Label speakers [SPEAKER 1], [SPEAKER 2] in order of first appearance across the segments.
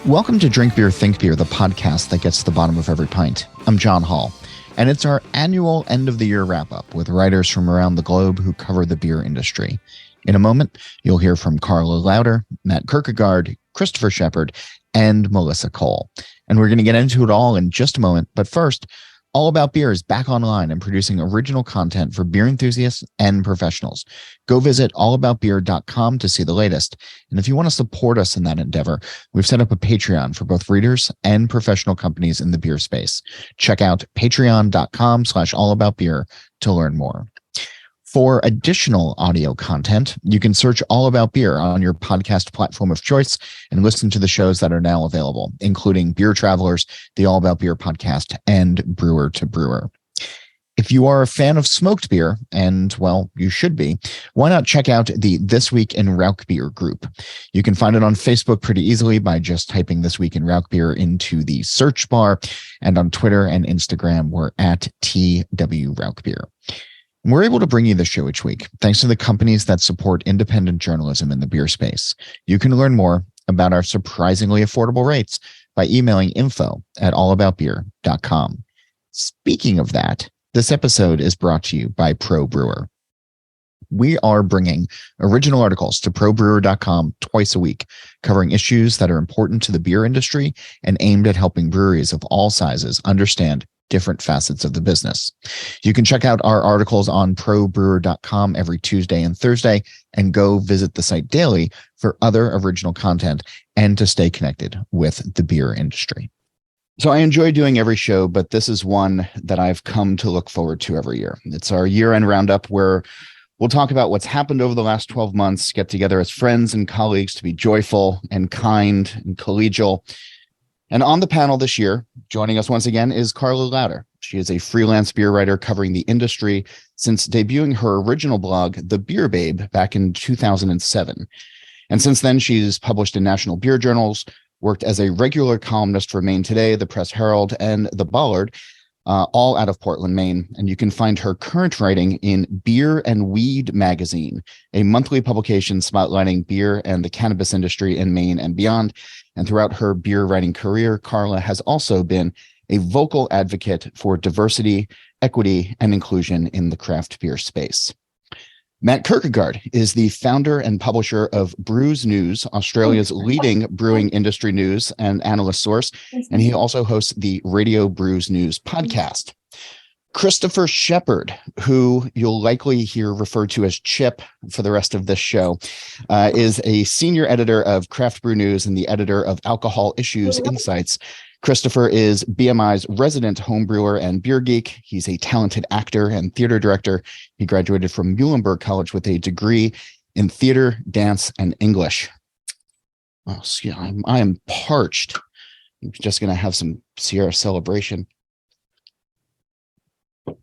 [SPEAKER 1] Welcome to Drink Beer, Think Beer, the podcast that gets to the bottom of every pint. I'm John Hall, and it's our annual end-of-the-year wrap-up with writers from around the globe who cover the beer industry. In a moment, you'll hear from Carla Lauter, Matt Kirkegaard, Christopher Shepard, and Melissa Cole. And we're going to get into it all in just a moment, but first, All About Beer is back online and producing original content for beer enthusiasts and professionals. Go visit allaboutbeer.com to see the latest. And if you want to support us in that endeavor, we've set up a Patreon for both readers and professional companies in the beer space. Check out patreon.com/allaboutbeer to learn more. For additional audio content, you can search All About Beer on your podcast platform of choice and listen to the shows that are now available, including Beer Travelers, the All About Beer podcast, and Brewer to Brewer. If you are a fan of smoked beer, and, well, you should be, why not check out the This Week in Rauk Beer group? You can find it on Facebook pretty easily by just typing This Week in Rauk Beer into the search bar, and on Twitter and Instagram, we're at TW Rauk Beer. We're able to bring you the show each week thanks to the companies that support independent journalism in the beer space. You can learn more about our surprisingly affordable rates by emailing info@allaboutbeer.com. Speaking of that, this episode is brought to you by Pro Brewer. We are bringing original articles to probrewer.com twice a week, covering issues that are important to the beer industry and aimed at helping breweries of all sizes understand different facets of the business. You can check out our articles on probrewer.com every Tuesday and Thursday, and go visit the site daily for other original content and to stay connected with the beer industry. So I enjoy doing every show, but this is one that I've come to look forward to every year. It's our year-end roundup where we'll talk about what's happened over the last 12 months, get together as friends and colleagues to be joyful and kind and collegial. And on the panel this year, joining us once again, is Carla Lauter. She is a freelance beer writer covering the industry since debuting her original blog, The Beer Babe, back in 2007. And since then, she's published in national beer journals, worked as a regular columnist for Maine Today, the Press Herald, and The Bollard, all out of Portland, Maine. And you can find her current writing in Beer and Weed magazine, a monthly publication spotlighting beer and the cannabis industry in Maine and beyond. And throughout her beer writing career, Carla has also been a vocal advocate for diversity, equity, and inclusion in the craft beer space. Matt Kirkegaard is the founder and publisher of Brews News, Australia's leading brewing industry news and analyst source, and he also hosts the Radio Brews News podcast. Christopher Shepard, who you'll likely hear referred to as Chip for the rest of this show, is a senior editor of Craft Brew News and the editor of Alcohol Issues Insights. Christopher is BMI's resident homebrewer and beer geek. He's a talented actor and theater director. He graduated from Muhlenberg College with a degree in theater, dance, and English. Oh, yeah, I am parched. I'm just going to have some Sierra Celebration.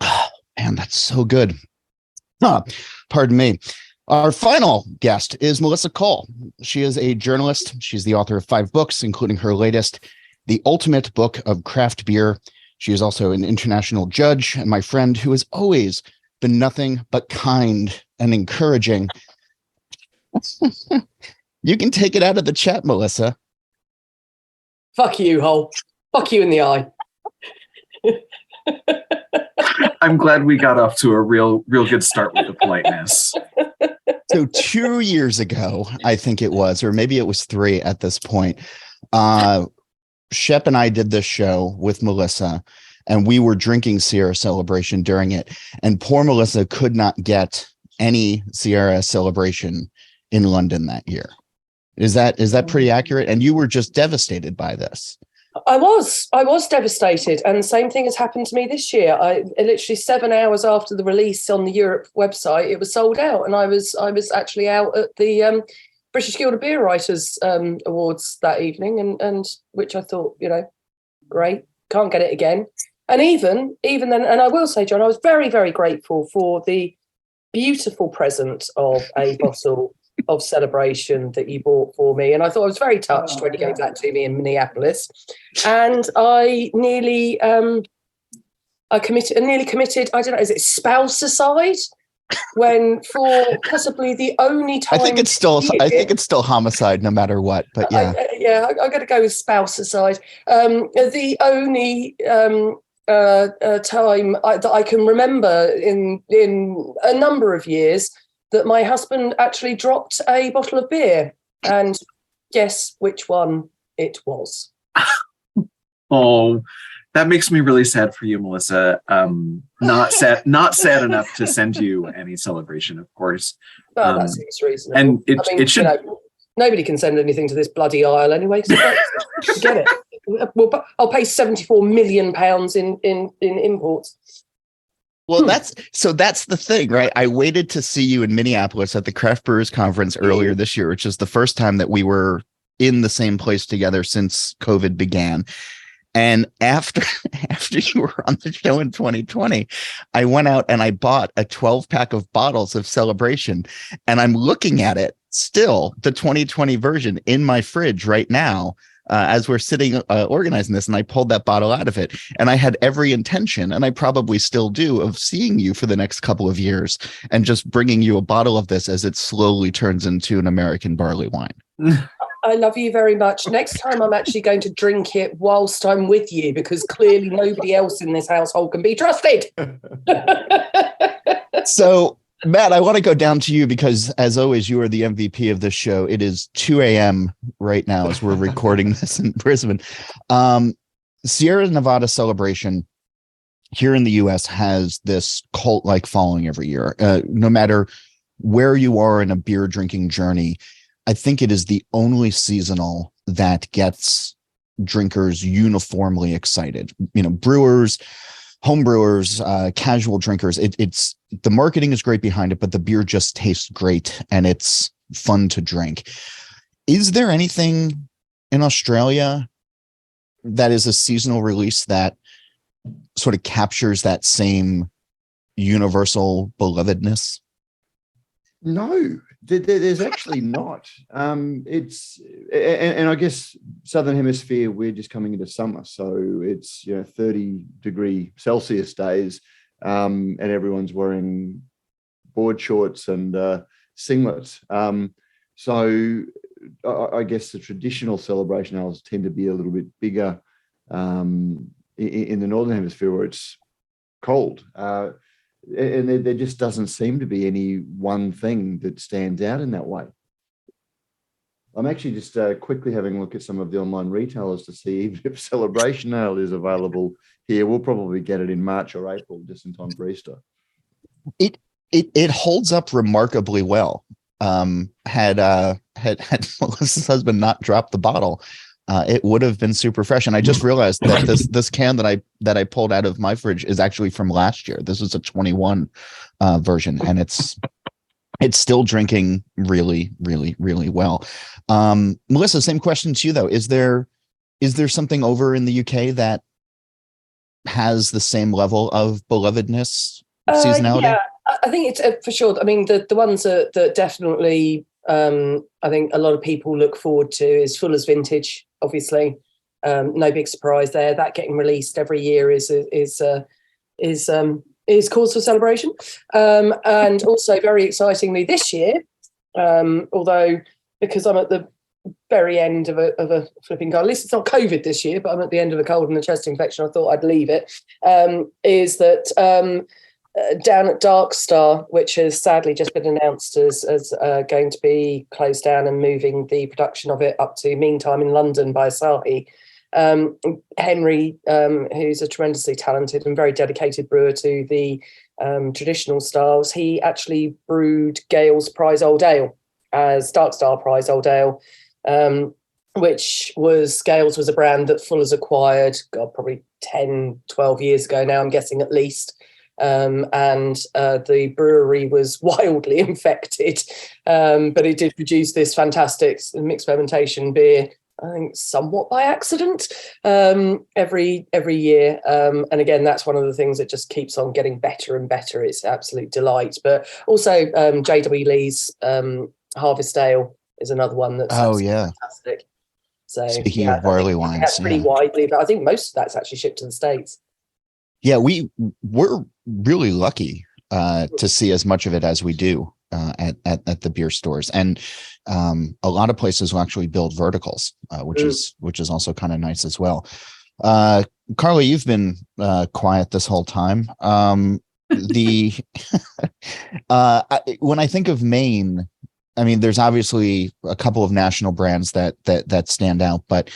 [SPEAKER 1] Oh, man, that's so good. Pardon me. Our final guest is Melissa Cole. She is a journalist. She's the author of 5 books, including her latest, The Ultimate Book of Craft Beer. She is also an international judge and my friend who has always been nothing but kind and encouraging. You can take it out of the chat, Melissa.
[SPEAKER 2] Fuck you, Hole. Fuck you in the eye.
[SPEAKER 3] I'm glad we got off to a real good start with the politeness.
[SPEAKER 1] So 2 years ago, I think it was, or maybe it was 3 at this point, Shep and I did this show with Melissa, and we were drinking Sierra Celebration during it. And poor Melissa could not get any Sierra Celebration in London that year. Is that pretty accurate? And you were just devastated by this.
[SPEAKER 2] I was devastated, and the same thing has happened to me this year. I literally 7 hours after the release on the Europe website, it was sold out, and I was actually out at the British Guild of Beer Writers Awards that evening, and which I thought, great, can't get it again. And even then, and I will say, John, I was very, very grateful for the beautiful present of a bottle of Celebration that you bought for me, and I thought I was very touched when you gave that to me in Minneapolis. And I nearly committed. I don't know, is it spousicide? When for possibly the only time,
[SPEAKER 1] I think it's still homicide, no matter what. But yeah,
[SPEAKER 2] Yeah, I'm going to go with spouse aside. The only time that I can remember in a number of years that my husband actually dropped a bottle of beer, and guess which one it was.
[SPEAKER 3] Oh, that makes me really sad for you, Melissa. Not sad enough to send you any celebration, of course.
[SPEAKER 2] Well, that seems reasonable.
[SPEAKER 3] And it should.
[SPEAKER 2] Nobody can send anything to this bloody isle anyway. So get it. I'll pay £74 million in imports.
[SPEAKER 1] Well, that's the thing, right? I waited to see you in Minneapolis at the Craft Brewers Conference earlier this year, which is the first time that we were in the same place together since COVID began. And after you were on the show in 2020, I went out and I bought a 12-pack of bottles of Celebration. And I'm looking at it still, the 2020 version in my fridge right now, as we're sitting organizing this. And I pulled that bottle out of it. And I had every intention, and I probably still do, of seeing you for the next couple of years and just bringing you a bottle of this as it slowly turns into an American barley wine.
[SPEAKER 2] I love you very much. Next time I'm actually going to drink it whilst I'm with you, because clearly nobody else in this household can be trusted.
[SPEAKER 1] So, Matt, I want to go down to you because, as always, you are the MVP of this show. It is 2 a.m. right now as we're recording this in Brisbane. Sierra Nevada Celebration here in the U.S. has this cult-like following every year. No matter where you are in a beer drinking journey, I think it is the only seasonal that gets drinkers uniformly excited. You know, brewers, home brewers, casual drinkers. It's the marketing is great behind it, but the beer just tastes great and it's fun to drink. Is there anything in Australia that is a seasonal release that sort of captures that same universal belovedness?
[SPEAKER 4] No, there's actually not. It's and I guess Southern Hemisphere, we're just coming into summer, so it's 30-degree Celsius days, and everyone's wearing board shorts and singlets. So I guess the traditional celebration hours tend to be a little bit bigger in the Northern Hemisphere where it's cold. And there just doesn't seem to be any one thing that stands out in that way. I'm actually just quickly having a look at some of the online retailers to see even if Celebration Ale is available here. We'll probably get it in March or April, just in time for Easter.
[SPEAKER 1] It holds up remarkably well. Had Melissa's husband not dropped the bottle, it would have been super fresh. And I just realized that this can that I pulled out of my fridge is actually from last year. This is a 21 version, and it's still drinking really, really, really well. Melissa, same question to you though. Is there something over in the UK that has the same level of belovedness, seasonality?
[SPEAKER 2] Yeah, I think it's for sure. I mean, the ones that definitely I think a lot of people look forward to is Fuller's Vintage. Obviously, no big surprise there. That getting released every year is cause for celebration. And also very excitingly this year, although because I'm at the very end of a flipping cold, at least it's not COVID this year, but I'm at the end of a cold and a chest infection. I thought I'd leave it. Is that down at Dark Star, which has sadly just been announced as going to be closed down and moving the production of it up to Meantime in London by Asahi. Henry, who's a tremendously talented and very dedicated brewer to the traditional styles, he actually brewed Gale's Prize Old Ale as Dark Star Prize Old Ale, which was Gale's was a brand that Fuller's acquired, probably 10, 12 years ago now, I'm guessing at least. And the brewery was wildly infected, but it did produce this fantastic mixed fermentation beer, I think somewhat by accident, every year. And again, that's one of the things that just keeps on getting better and better. It's an absolute delight. But also J.W. Lee's Harvest Ale is another one that's fantastic. So
[SPEAKER 1] speaking of barley wines,
[SPEAKER 2] that's pretty widely, but I think most of that's actually shipped to the States.
[SPEAKER 1] Yeah, we're really lucky to see as much of it as we do at the beer stores. And A lot of places will actually build verticals, which is also kind of nice as well. Carla, you've been quiet this whole time. When I think of Maine, I mean, there's obviously a couple of national brands that stand out, but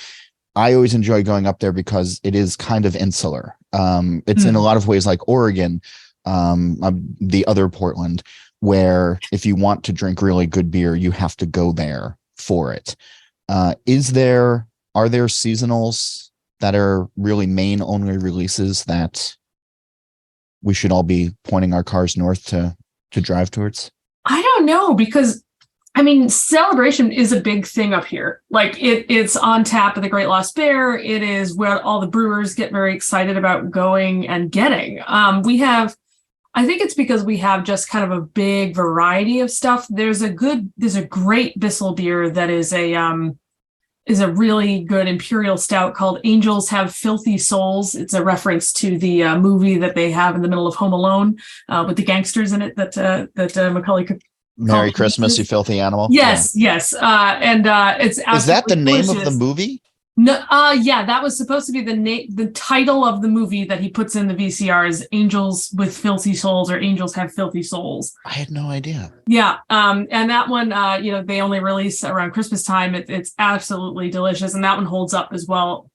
[SPEAKER 1] I always enjoy going up there because it is kind of insular. It's in a lot of ways like Oregon, the other Portland, where if you want to drink really good beer, you have to go there for it. Are there seasonals that are really Maine only releases that we should all be pointing our cars north to drive towards?
[SPEAKER 5] I don't know, because I mean, Celebration is a big thing up here. Like it's on tap at the Great Lost Bear. It is where all the brewers get very excited about going and getting. I think it's because we have just kind of a big variety of stuff. There's a great Bissell beer that is a really good imperial stout called Angels Have Filthy Souls. It's a reference to the movie that they have in the middle of Home Alone with the gangsters in it that Macaulay could.
[SPEAKER 1] Merry Christmas, You Filthy Animal.
[SPEAKER 5] Yes. And it's
[SPEAKER 1] is that the name
[SPEAKER 5] delicious.
[SPEAKER 1] of the movie?
[SPEAKER 5] No, yeah, that was supposed to be the title of the movie that he puts in the VCR is Angels with Filthy Souls, or Angels Have Filthy Souls. I
[SPEAKER 1] had no idea.
[SPEAKER 5] Yeah, and that one, they only release around Christmas time. It's absolutely delicious, and that one holds up as well.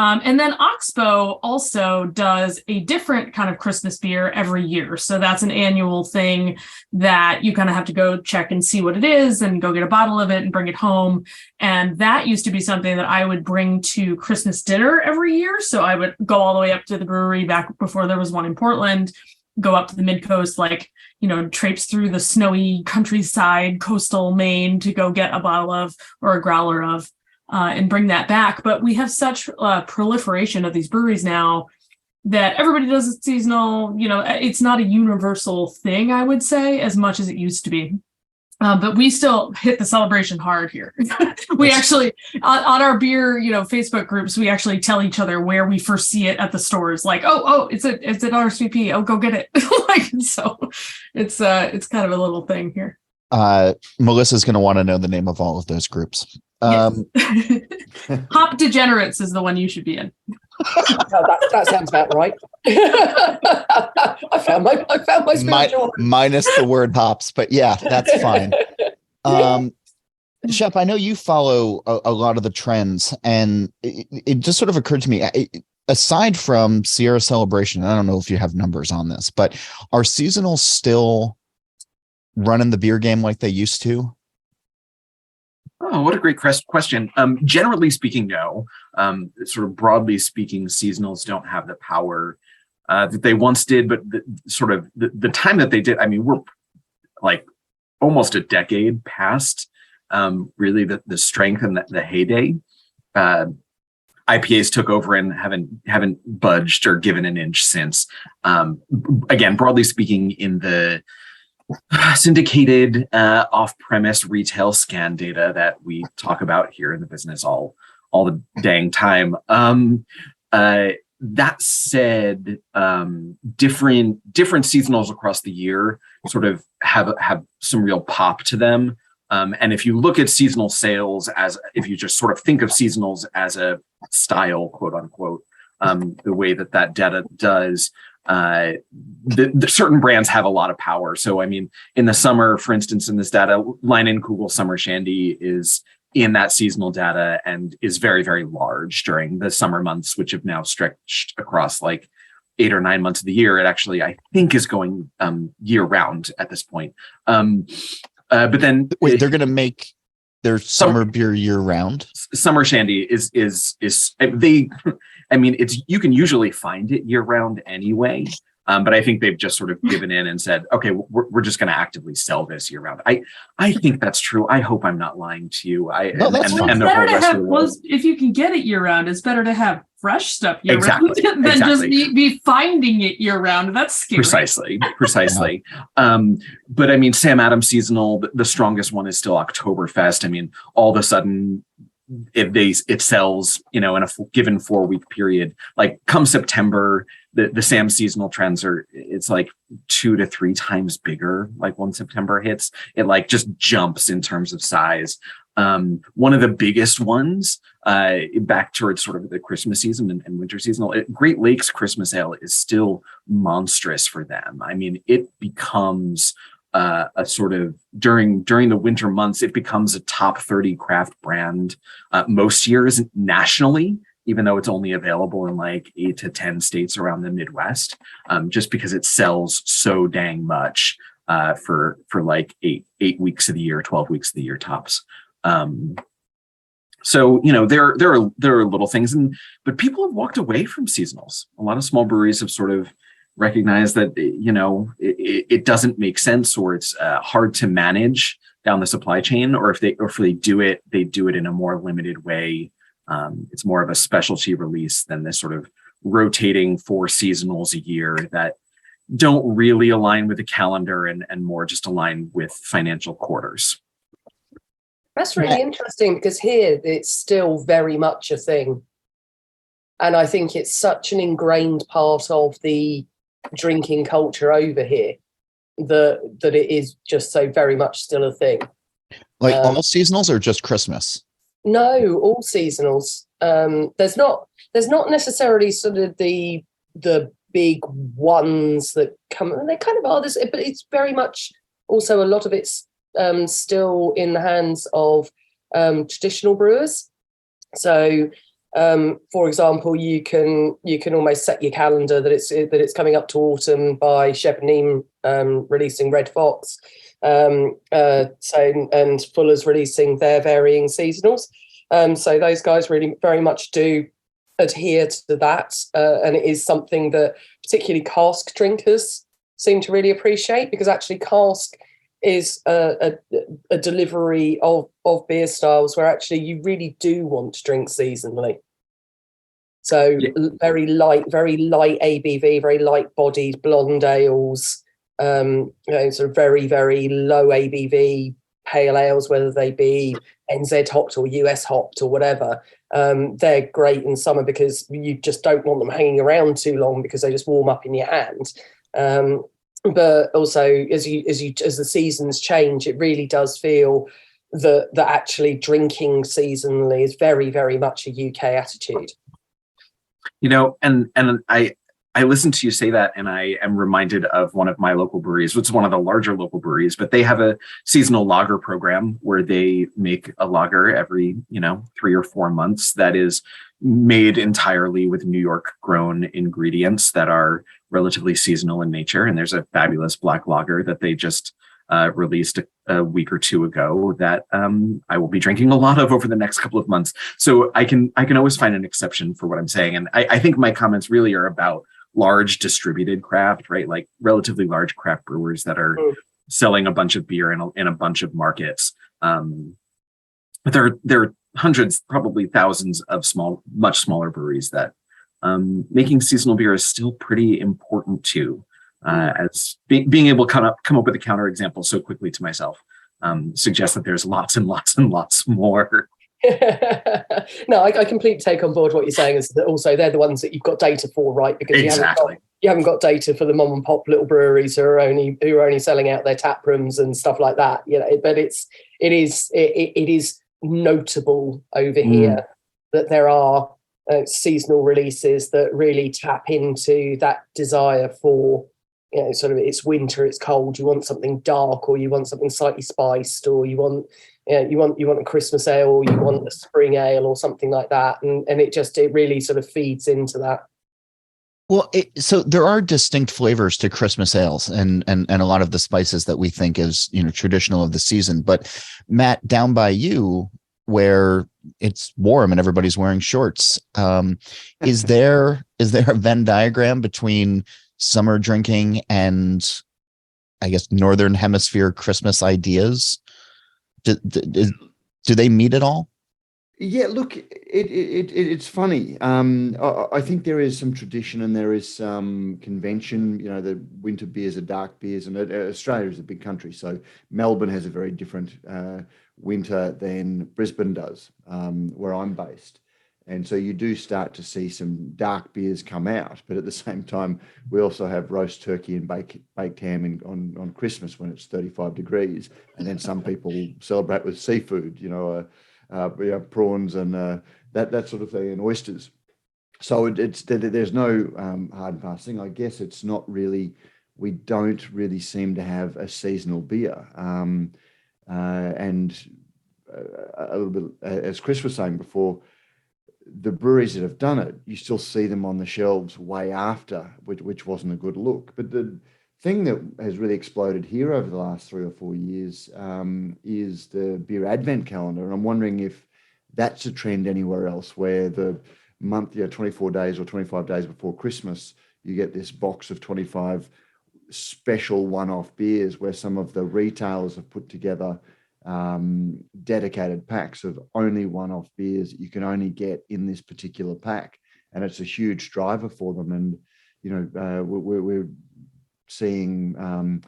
[SPEAKER 5] And then Oxbow also does a different kind of Christmas beer every year. So that's an annual thing that you kind of have to go check and see what it is and go get a bottle of it and bring it home. And that used to be something that I would bring to Christmas dinner every year. So I would go all the way up to the brewery back before there was one in Portland, go up to the mid-coast, traipse through the snowy countryside, coastal Maine to go get a bottle of or a growler of. And bring that back. But we have such proliferation of these breweries now that everybody does it seasonal. It's not a universal thing, I would say, as much as it used to be. But we still hit the Celebration hard here. We actually, on our beer, Facebook groups, we actually tell each other where we first see it at the stores. Like, it's at RSVP. Oh, go get it. So it's kind of a little thing here.
[SPEAKER 1] Melissa's going to want to know the name of all of those groups.
[SPEAKER 5] Yes. Hop Degenerates is the one you should be in.
[SPEAKER 2] That sounds about right. I found my spiritual
[SPEAKER 1] minus the word hops, but yeah, that's fine. Shep, I know you follow a lot of the trends, and it just sort of occurred to me, aside from Sierra Celebration, I don't know if you have numbers on this, but are seasonals still running the beer game like they used to?
[SPEAKER 3] Oh, what a great question. Generally speaking, no. Sort of broadly speaking, seasonals don't have the power that they once did, but the time that they did, I mean, we're like almost a decade past really the strength and the heyday. IPAs took over and haven't budged or given an inch since. Again, broadly speaking, in the syndicated off-premise retail scan data that we talk about here in the business all the dang time. That said, different seasonals across the year sort of have some real pop to them. And if you look at seasonal sales if you just sort of think of seasonals as a style, quote unquote, the way that data does, the certain brands have a lot of power. So, I mean, in the summer, for instance, in this data, Leinenkugel Summer Shandy is in that seasonal data and is very, very large during the summer months, which have now stretched across like 8 or 9 months of the year. It actually, I think, is going year round at this point. But then
[SPEAKER 1] wait, they're going to make their summer beer year round?
[SPEAKER 3] Summer Shandy is they. I mean, you can usually find it year round anyway, but I think they've just sort of given in and said, okay, we're just going to actively sell this year round. I think that's true. I hope I'm not lying to you.
[SPEAKER 5] If you can get it year round, it's better to have fresh stuff year round than just be finding it year round. That's scary.
[SPEAKER 3] Precisely. But I mean, Sam Adams seasonal, the strongest one is still Oktoberfest. I mean, all of a sudden, it sells, in a given 4-week period. Like come September, the Sam seasonal trends it's like 2 to 3 times bigger. Like when September hits, it like just jumps in terms of size. One of the biggest ones, back towards sort of the Christmas season and winter seasonal, Great Lakes Christmas Ale is still monstrous for them. I mean, it becomes a sort of during the winter months, it becomes a top 30 craft brand most years nationally, even though it's only available in like 8 to 10 states around the Midwest, just because it sells so dang much for like eight weeks of the year, 12 weeks of the year tops. So, you know, there are little things, but people have walked away from seasonals. A lot of small breweries have sort of recognized that, you know, it doesn't make sense, or it's hard to manage down the supply chain, or if they do it, they do it in a more limited way. It's more of a specialty release than this sort of rotating 4 seasonals a year that don't really align with the calendar and more just align with financial quarters.
[SPEAKER 2] That's really interesting, because here it's still very much a thing. And I think it's such an ingrained part of the drinking culture over here that it is just so very much still a thing.
[SPEAKER 1] Like all seasonals or just Christmas?
[SPEAKER 2] No, all seasonals. There's not necessarily sort of the big ones that come, and they kind of are this, but it's very much also a lot of it's still in the hands of traditional brewers. So for example, you can almost set your calendar that it's coming up to autumn by Shepard releasing Red Fox, and Fuller's releasing their varying seasonals. So those guys really very much do adhere to that, and it is something that particularly cask drinkers seem to really appreciate, because actually cask is a delivery of beer styles where actually you really do want to drink seasonally. So yeah. very light ABV, very light bodied blonde ales, you know, sort of very, very low ABV pale ales, whether they be NZ hopped or US hopped or whatever. They're great in summer because you just don't want them hanging around too long, because they just warm up in your hand. But also, as the seasons change, it really does feel that actually drinking seasonally is very, very much a UK attitude.
[SPEAKER 3] You know, and I listen to you say that, and I am reminded of one of my local breweries, which is one of the larger local breweries, but they have a seasonal lager program where they make a lager every, 3 or 4 months that is made entirely with New York grown ingredients that are relatively seasonal in nature. And there's a fabulous black lager that they just released a week or 2 ago that I will be drinking a lot of over the next couple of months. So I can always find an exception for what I'm saying. And I think my comments really are about large distributed craft, right? Like relatively large craft brewers that are selling a bunch of beer in a bunch of markets. But there are hundreds, probably thousands of much smaller breweries that making seasonal beer is still pretty important too. As being able to come up with a counterexample so quickly to myself suggests that there's lots and lots and lots more.
[SPEAKER 2] No, I completely take on board what you're saying, is that also they're the ones that you've got data for, right? Because
[SPEAKER 3] exactly.
[SPEAKER 2] you haven't got data for the mom and pop little breweries who are only selling out their tap rooms and stuff like that. But it is notable over here that there are seasonal releases that really tap into that desire for, sort of, it's winter, it's cold, you want something dark, or you want something slightly spiced, or you want a Christmas ale, or you want a spring ale or something like that. And it really sort of feeds into that.
[SPEAKER 1] Well, so there are distinct flavors to Christmas ales and a lot of the spices that we think is, traditional of the season. But Matt, down by you, where it's warm and everybody's wearing shorts, is there a Venn diagram between summer drinking and, I guess, Northern Hemisphere Christmas ideas? Do they meet at all?
[SPEAKER 4] Yeah, look, it's funny. I think there is some tradition and there is some convention. The winter beers are dark beers, and Australia is a big country, so Melbourne has a very different winter than Brisbane does, where I'm based. And so you do start to see some dark beers come out. But at the same time, we also have roast turkey and baked ham on Christmas when it's 35 degrees. And then some people celebrate with seafood, prawns and that sort of thing, and oysters. So there's no hard and fast thing. I guess it's not really, we don't really seem to have a seasonal beer. And a little bit, as Chris was saying before, the breweries that have done it, you still see them on the shelves way after, which wasn't a good look. But the thing that has really exploded here over the last 3 or 4 years is the beer advent calendar. And I'm wondering if that's a trend anywhere else, where the month, 24 days or 25 days before Christmas, you get this box of 25 special one-off beers where some of the retailers have put together dedicated packs of only one-off beers that you can only get in this particular pack, and it's a huge driver for them. And we're seeing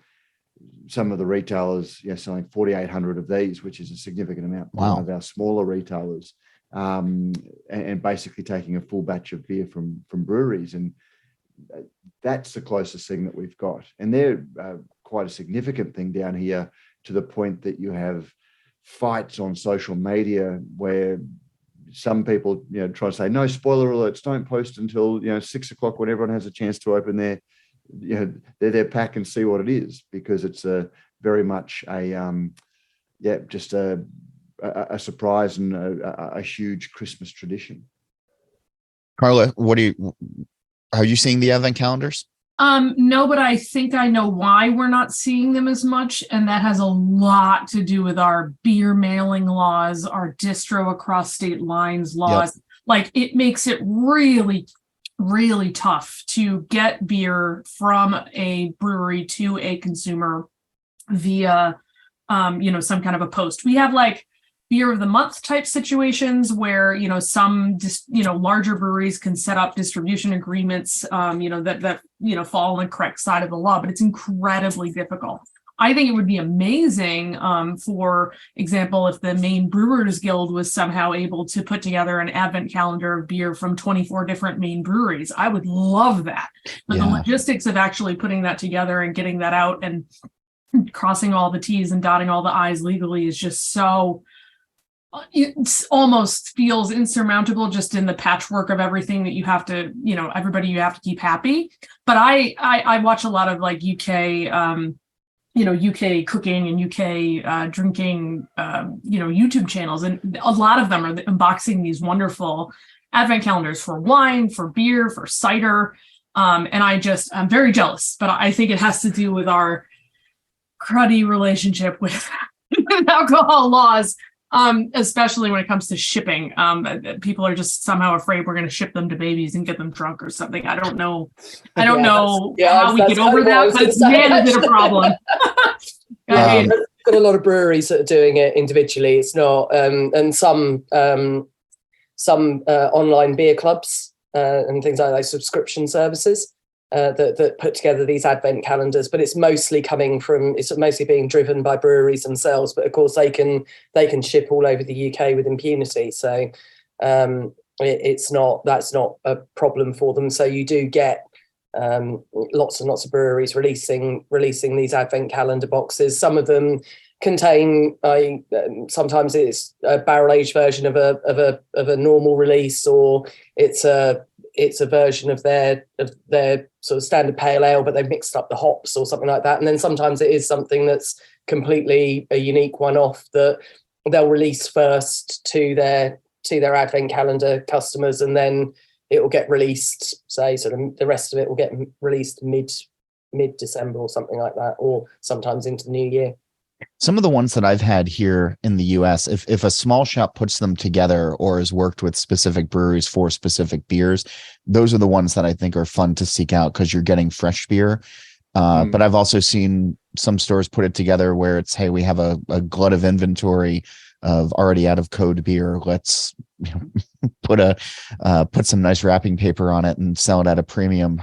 [SPEAKER 4] some of the retailers selling 4,800 of these, which is a significant amount.
[SPEAKER 1] Wow.
[SPEAKER 4] One of our smaller retailers, and basically taking a full batch of beer from breweries, and that's the closest thing that we've got. And they're quite a significant thing down here, to the point that you have fights on social media where some people, try to say, no, spoiler alerts, don't post until, 6 o'clock when everyone has a chance to open their pack and see what it is, because it's very much just a surprise and a huge Christmas tradition.
[SPEAKER 1] Carla, are you seeing the advent calendars?
[SPEAKER 5] No, but I think I know why we're not seeing them as much. And that has a lot to do with our beer mailing laws, our distro across state lines laws. Yep. Like, it makes it really, really tough to get beer from a brewery to a consumer via, some kind of a post. We have like beer of the month type situations where, some larger breweries can set up distribution agreements, that fall on the correct side of the law, but it's incredibly difficult. I think it would be amazing, for example, if the Maine Brewers Guild was somehow able to put together an advent calendar of beer from 24 different Maine breweries. I would love that. But the logistics of actually putting that together and getting that out and crossing all the T's and dotting all the I's legally is just so... it almost feels insurmountable, just in the patchwork of everything that you have to, everybody you have to keep happy. But I watch a lot of like UK, UK cooking and UK drinking, YouTube channels, and a lot of them are unboxing these wonderful advent calendars for wine, for beer, for cider. And I'm very jealous, but I think it has to do with our cruddy relationship with alcohol laws. Especially when it comes to shipping. People are just somehow afraid we're going to ship them to babies and get them drunk or something. I don't know how we get over that, but man, is it a problem.
[SPEAKER 2] Got a lot of breweries that are doing it individually. It's not, and some online beer clubs and things like that, subscription services. That put together these advent calendars, but it's mostly being driven by breweries themselves. But of course, they can ship all over the UK with impunity. So that's not a problem for them. So you do get lots and lots of breweries releasing these advent calendar boxes. Some of them contain sometimes it's a barrel aged version of a normal release, or it's a version of their sort of standard pale ale, but they've mixed up the hops or something like that. And then sometimes it is something that's completely a unique one-off that they'll release first to their advent calendar customers, and then it will get released, say, sort of the rest of it will get released mid-December or something like that, or sometimes into the new year.
[SPEAKER 1] Some of the ones that I've had here in the US, if a small shop puts them together or has worked with specific breweries for specific beers, those are the ones that I think are fun to seek out, because you're getting fresh beer. But I've also seen some stores put it together where it's, hey, we have a glut of inventory of already out of code beer. Let's put some nice wrapping paper on it and sell it at a premium.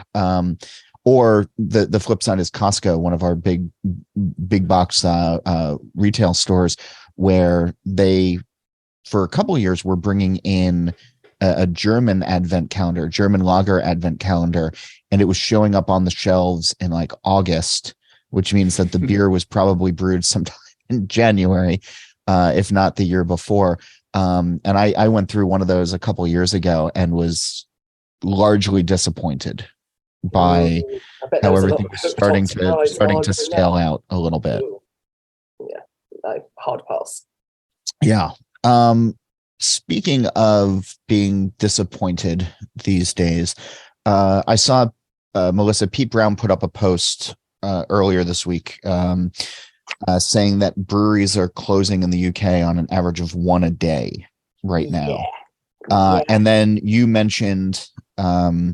[SPEAKER 1] Or the flip side is Costco, one of our big box retail stores, where they, for a couple of years, were bringing in a German advent calendar, German lager advent calendar, and it was showing up on the shelves in like August, which means that the beer was probably brewed sometime in January, if not the year before. And I went through one of those a couple years ago and was largely disappointed by how everything was starting to stale out a little bit.
[SPEAKER 2] Yeah, no, hard pass.
[SPEAKER 1] Yeah. Speaking of being disappointed these days, I saw Melissa, Pete Brown put up a post earlier this week saying that breweries are closing in the UK on an average of one a day right now. And then you mentioned the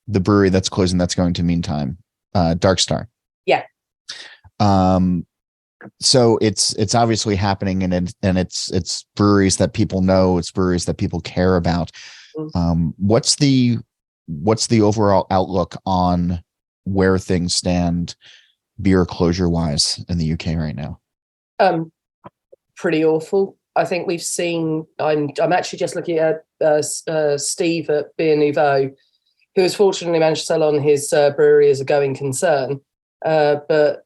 [SPEAKER 1] brewery that's closing that's going to Meantime, Dark Star.
[SPEAKER 2] Yeah.
[SPEAKER 1] So it's obviously happening, and it's breweries that people know, it's breweries that people care about. What's the overall outlook on where things stand beer closure wise in the UK right now?
[SPEAKER 2] Pretty awful. I think we've seen. I'm actually just looking at Steve at Beer Nouveau, who has fortunately managed to sell on his brewery as a going concern. But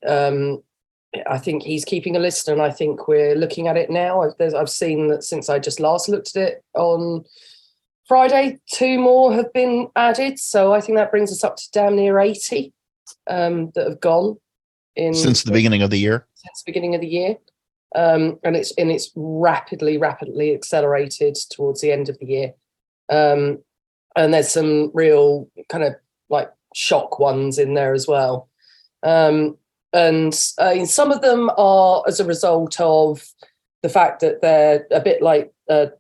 [SPEAKER 2] I think he's keeping a list, and I think we're looking at it now. I've seen that since I just last looked at it on Friday, 2 more have been added. So I think that brings us up to damn near 80 that have gone
[SPEAKER 1] since the beginning of the year.
[SPEAKER 2] Since the beginning of the year. And it's rapidly accelerated towards the end of the year. And there's some real kind of like shock ones in there as well. And some of them are as a result of the fact that they're a bit like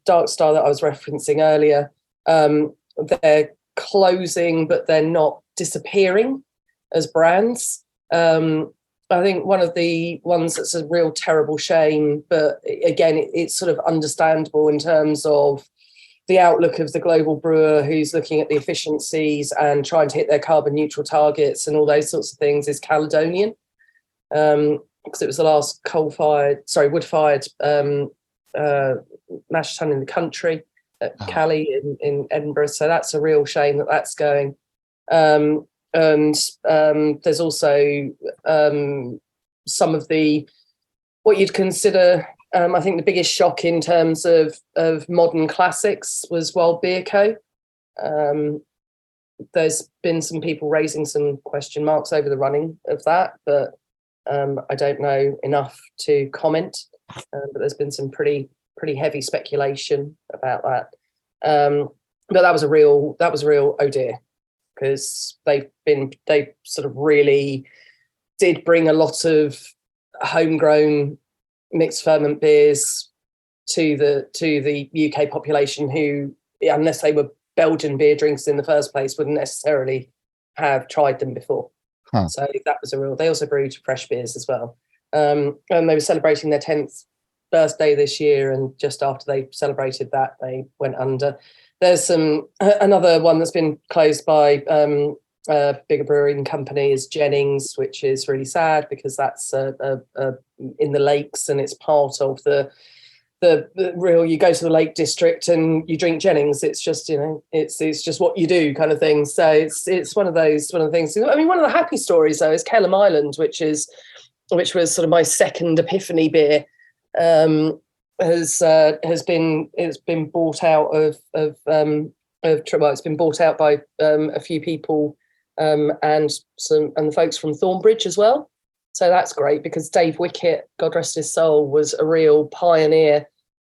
[SPEAKER 2] Dark Star that I was referencing earlier. They're closing, but they're not disappearing as brands. I think one of the ones that's a real terrible shame, but again, it's sort of understandable in terms of the outlook of the global brewer who's looking at the efficiencies and trying to hit their carbon neutral targets and all those sorts of things, is Caledonian. Because it was the last wood-fired mash tun in the country at Cali in Edinburgh. So that's a real shame that that's going. And there's also some of the what you'd consider. I think the biggest shock in terms of modern classics was Wild Beer Co. There's been some people raising some question marks over the running of that, but I don't know enough to comment. But there's been some pretty heavy speculation about that. But that was a real oh dear, because they sort of really did bring a lot of homegrown mixed ferment beers to the UK population who, unless they were Belgian beer drinkers in the first place, wouldn't necessarily have tried them before. So that was a real. They also brewed fresh beers as well, and they were celebrating their 10th birthday this year. And just after they celebrated that, they went under. There's another one that's been closed by a bigger brewing company is Jennings, which is really sad because that's in the lakes and it's part of the real. You go to the Lake District and you drink Jennings. It's just it's just what you do kind of thing. So it's one of the things. I mean, one of the happy stories though is Kelham Island, which was sort of my second epiphany beer. Has been bought out of it's been bought out by a few people and the folks from Thornbridge as well. So that's great because Dave Wickett, God rest his soul, was a real pioneer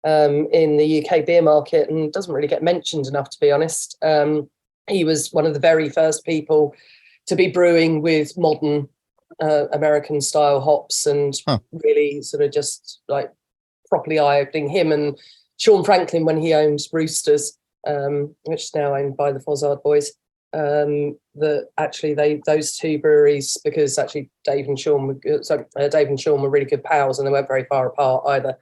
[SPEAKER 2] in the UK beer market and doesn't really get mentioned enough, to be honest. He was one of the very first people to be brewing with modern American style hops and really sort of just like properly eye-opening. Him and Sean Franklin when he owned Roosters, which is now owned by the Fozzard boys. That actually those two breweries, because actually Dave and Sean were really good pals and they weren't very far apart either.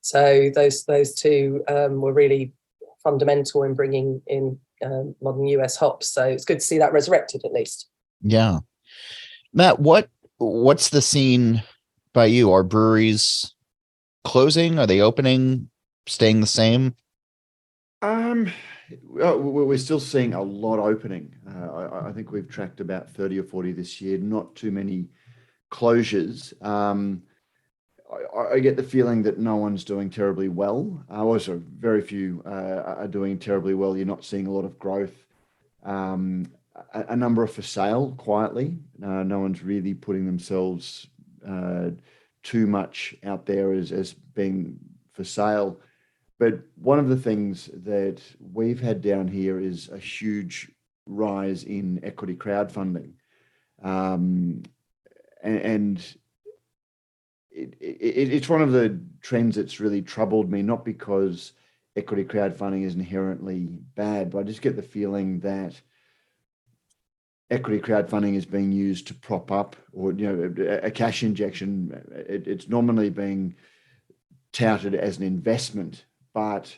[SPEAKER 2] So those two were really fundamental in bringing in modern US hops. So it's good to see that resurrected at least.
[SPEAKER 1] Yeah, Matt, what's the scene by you? Are breweries closing? Are they opening? Staying the same?
[SPEAKER 4] Well, we're still seeing a lot opening. I think we've tracked about 30 or 40 this year, not too many closures. I get the feeling that no one's doing terribly well. Also, very few are doing terribly well. You're not seeing a lot of growth. A number are for sale quietly. No one's really putting themselves too much out there as being for sale. But one of the things that we've had down here is a huge rise in equity crowdfunding. And it's one of the trends that's really troubled me, not because equity crowdfunding is inherently bad, but I just get the feeling that equity crowdfunding is being used to prop up, or a cash injection. It's normally being touted as an investment, but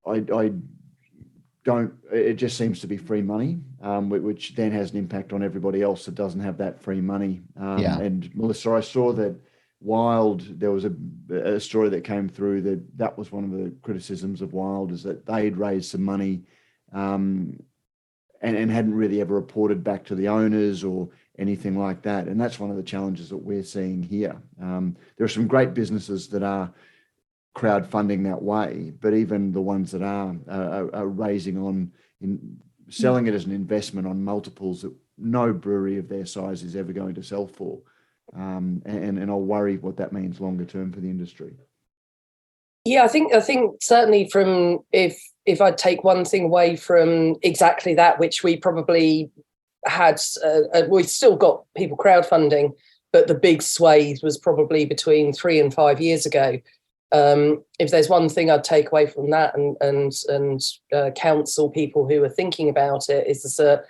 [SPEAKER 4] I don't. It just seems to be free money, which then has an impact on everybody else that doesn't have that free money. And Melissa, I saw that Wild, there was a story that came through that was one of the criticisms of Wild, is that they'd raised some money and hadn't really ever reported back to the owners or anything like that. And that's one of the challenges that we're seeing here. There are some great businesses that are crowdfunding that way, but even the ones that are raising selling it as an investment on multiples that no brewery of their size is ever going to sell for. And I'll worry what that means longer term for the industry.
[SPEAKER 2] Yeah, I think certainly from if I take one thing away from exactly that, which we probably had, we've still got people crowdfunding, but the big swathe was probably between 3 and 5 years ago. If there's one thing I'd take away from that and counsel people who are thinking about it, is that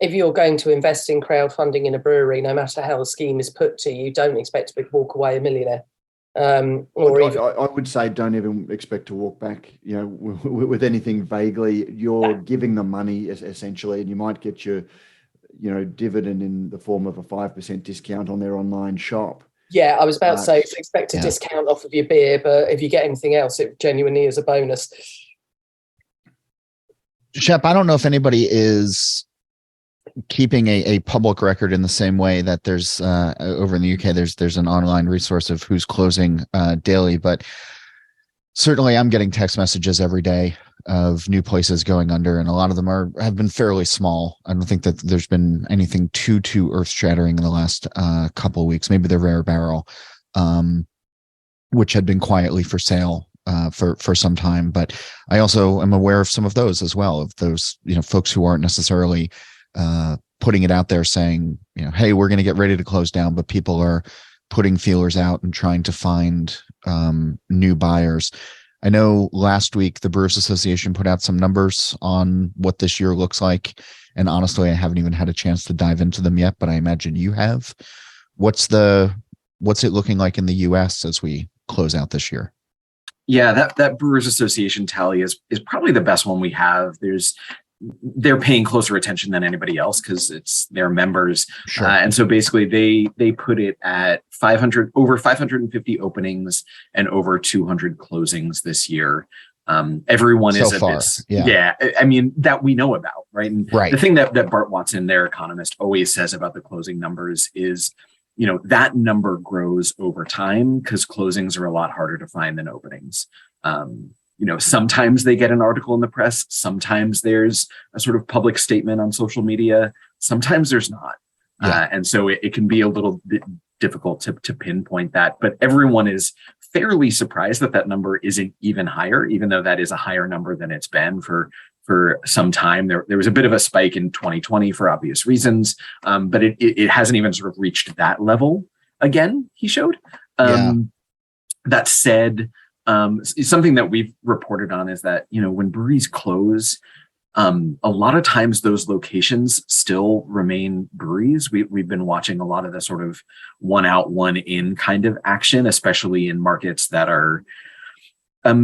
[SPEAKER 2] if you're going to invest in crowdfunding in a brewery, no matter how the scheme is put to you, don't expect to walk away a millionaire. I
[SPEAKER 4] would say don't even expect to walk back, with anything vaguely. You're giving them money essentially, and you might get your, dividend in the form of a 5% discount on their online shop.
[SPEAKER 2] Yeah, I was about to say, expect a discount off of your beer, but if you get anything else, it genuinely is a bonus.
[SPEAKER 1] Shep, I don't know if anybody is keeping a public record in the same way that there's over in the UK, there's an online resource of who's closing daily, but certainly I'm getting text messages every day of new places going under, and a lot of them have been fairly small. I don't think that there's been anything too earth-shattering in the last couple of weeks. Maybe the Rare Barrel, which had been quietly for sale for some time, but I also am aware of some of those as well, of those folks who aren't necessarily putting it out there saying, hey, we're going to get ready to close down, but people are putting feelers out and trying to find new buyers. I know last week the Brewers Association put out some numbers on what this year looks like, and honestly, I haven't even had a chance to dive into them yet, but I imagine you have. What's it looking like in the US as we close out this year?
[SPEAKER 3] Yeah, that Brewers Association tally is probably the best one we have. They're paying closer attention than anybody else because it's their members.
[SPEAKER 1] Sure.
[SPEAKER 3] And so basically they put it at over 550 openings and over 200 closings this year. Everyone is at this. Yeah. I mean, that we know about, right? And
[SPEAKER 1] right.
[SPEAKER 3] The thing that Bart Watson, their economist, always says about the closing numbers is, that number grows over time because closings are a lot harder to find than openings. Sometimes they get an article in the press. Sometimes there's a sort of public statement on social media. Sometimes there's not.
[SPEAKER 1] Yeah.
[SPEAKER 3] And so it can be a little bit difficult to pinpoint that. But everyone is fairly surprised that number isn't even higher, even though that is a higher number than it's been for some time. There was a bit of a spike in 2020 for obvious reasons, but it hasn't even sort of reached that level again, he showed. That said, something that we've reported on is that, when breweries close, a lot of times those locations still remain breweries. We've been watching a lot of the sort of one out, one in kind of action, especially in markets that are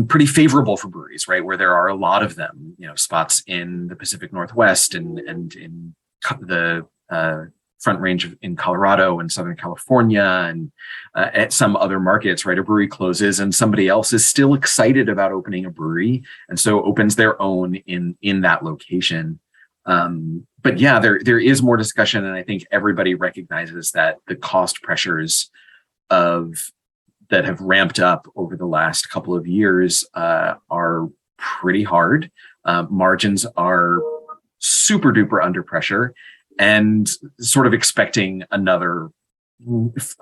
[SPEAKER 3] pretty favorable for breweries, right? Where there are a lot of them, spots in the Pacific Northwest and in the Front Range in Colorado and Southern California and at some other markets, right? A brewery closes and somebody else is still excited about opening a brewery, and so opens their own in that location. But yeah, there is more discussion, and I think everybody recognizes that the cost pressures that have ramped up over the last couple of years are pretty hard. Margins are super duper under pressure, and sort of expecting another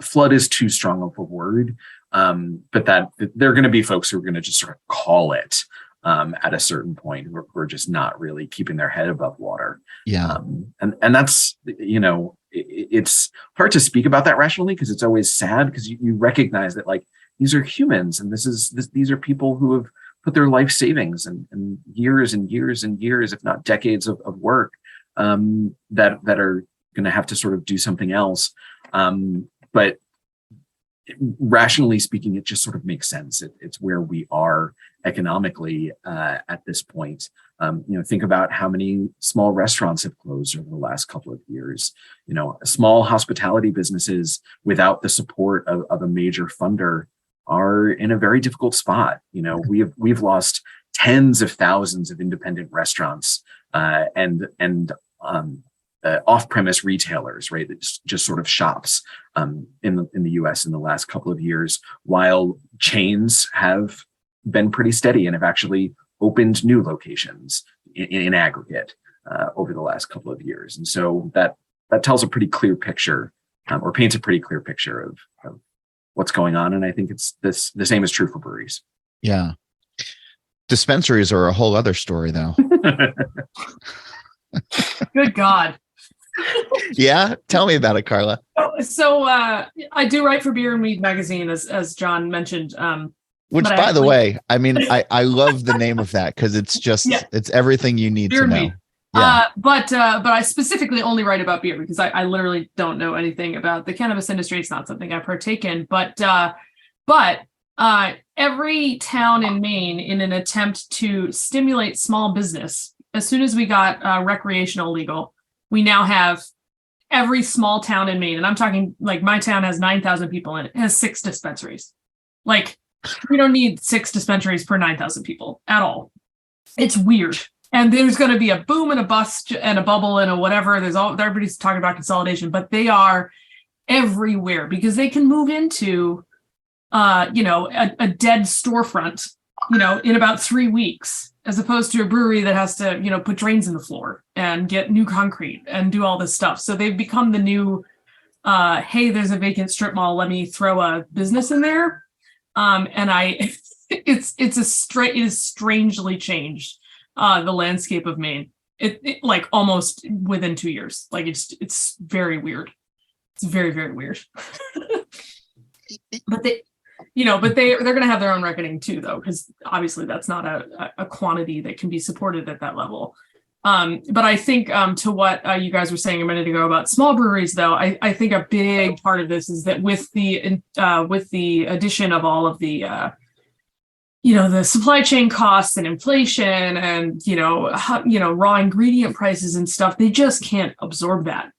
[SPEAKER 3] flood is too strong of a word, but that there are going to be folks who are going to just sort of call it at a certain point who are just not really keeping their head above water.
[SPEAKER 1] Yeah.
[SPEAKER 3] And that's, it's hard to speak about that rationally, because it's always sad, because you recognize that, like, these are humans, and these are people who have put their life savings and years and years and years, if not decades of work, that are going to have to sort of do something else. But rationally speaking, it just sort of makes sense. It's where we are economically at this point. Think about how many small restaurants have closed over the last couple of years. Small hospitality businesses without the support of a major funder are in a very difficult spot. We've lost tens of thousands of independent restaurants and off-premise retailers, right? That just sort of shops in the U.S. in the last couple of years, while chains have been pretty steady and have actually opened new locations in aggregate over the last couple of years. And so that tells a pretty clear picture, or paints a pretty clear picture of what's going on. And I think the same is true for breweries.
[SPEAKER 1] Yeah. Dispensaries are a whole other story, though.
[SPEAKER 5] Good God.
[SPEAKER 1] Yeah, tell me about it, Carla.
[SPEAKER 5] So I do write for Beer and Weed magazine, as John mentioned.
[SPEAKER 1] Which, by the way, I mean, I love the name of that, because it's just it's everything you need to know. Yeah.
[SPEAKER 5] But I specifically only write about beer, because I literally don't know anything about the cannabis industry. It's not something I partake in. But every town in Maine, in an attempt to stimulate small business, as soon as we got recreational legal, we now have every small town in Maine, and I'm talking, like, my town has 9,000 people in it, has 6 dispensaries. Like, we don't need 6 dispensaries per 9,000 people at all. It's weird. And there's going to be a boom and a bust and a bubble and a whatever. Everybody's talking about consolidation, but they are everywhere, because they can move into, a dead storefront, in about 3 weeks, as opposed to a brewery that has to, put drains in the floor and get new concrete and do all this stuff. So they've become the new, hey, there's a vacant strip mall, let me throw a business in there. It is strangely changed the landscape of Maine. It like almost within 2 years. Like, it's very weird. It's very, very weird. But they're going to have their own reckoning too, though, because obviously that's not a quantity that can be supported at that level. But I think to what you guys were saying a minute ago about small breweries, though, I think a big part of this is that with the addition of all of the the supply chain costs and inflation and raw ingredient prices and stuff, they just can't absorb that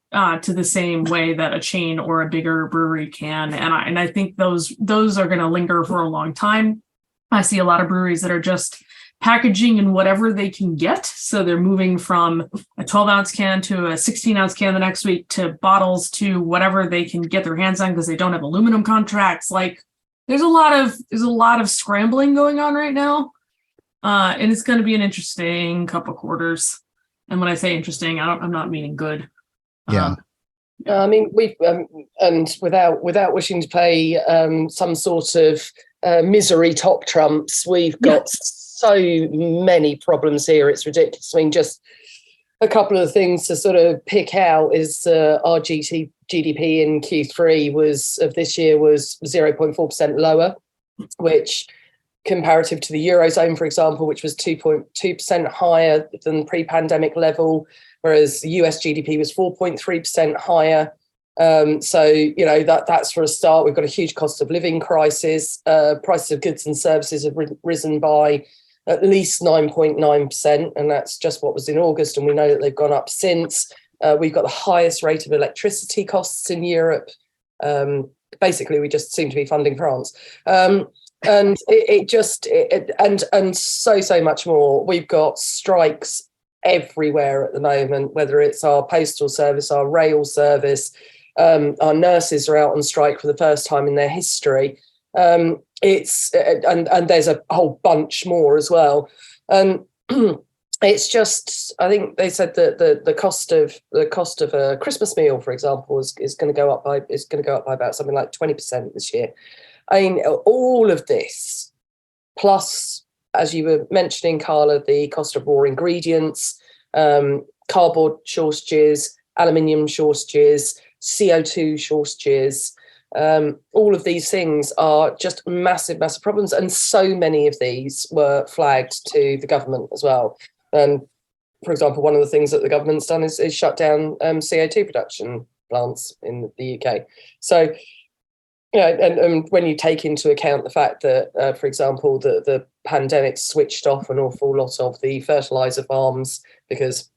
[SPEAKER 5] to the same way that a chain or a bigger brewery can. And I think those are going to linger for a long time. I see a lot of breweries that are just packaging in whatever they can get. So they're moving from a 12-ounce can to a 16-ounce can the next week, to bottles, to whatever they can get their hands on, because they don't have aluminum contracts. Like, there's a lot of scrambling going on right now. And it's going to be an interesting couple quarters. And when I say interesting, I'm not meaning good.
[SPEAKER 1] Yeah.
[SPEAKER 2] I mean, we've and without wishing to play some sort of misery top trumps, we've got so many problems here. It's ridiculous. I mean, just a couple of things to sort of pick out is our GDP in Q3 of this year was 0.4% lower, which comparative to the Eurozone, for example, which was 2.2% higher than pre-pandemic level, whereas the US GDP was 4.3% higher. So, that's for a start. We've got a huge cost of living crisis. Prices of goods and services have risen by at least 9.9%, and that's just what was in August, and we know that they've gone up since. We've got the highest rate of electricity costs in Europe. Basically, we just seem to be funding France. And and so much more. We've got strikes everywhere at the moment, whether it's our postal service, our rail service, our nurses are out on strike for the first time in their history. And there's a whole bunch more as well. And it's just, I think they said that the cost of a Christmas meal, for example, is going to go up by about something like 20% this year. I mean, all of this, plus, as you were mentioning, Carla, the cost of raw ingredients, cardboard shortages, aluminium shortages, CO2 shortages, all of these things are just massive, massive problems. And so many of these were flagged to the government as well. For example, one of the things that the government's done is shut down CO2 production plants in the UK. So, and when you take into account the fact that, for example, the pandemic switched off an awful lot of the fertilizer farms because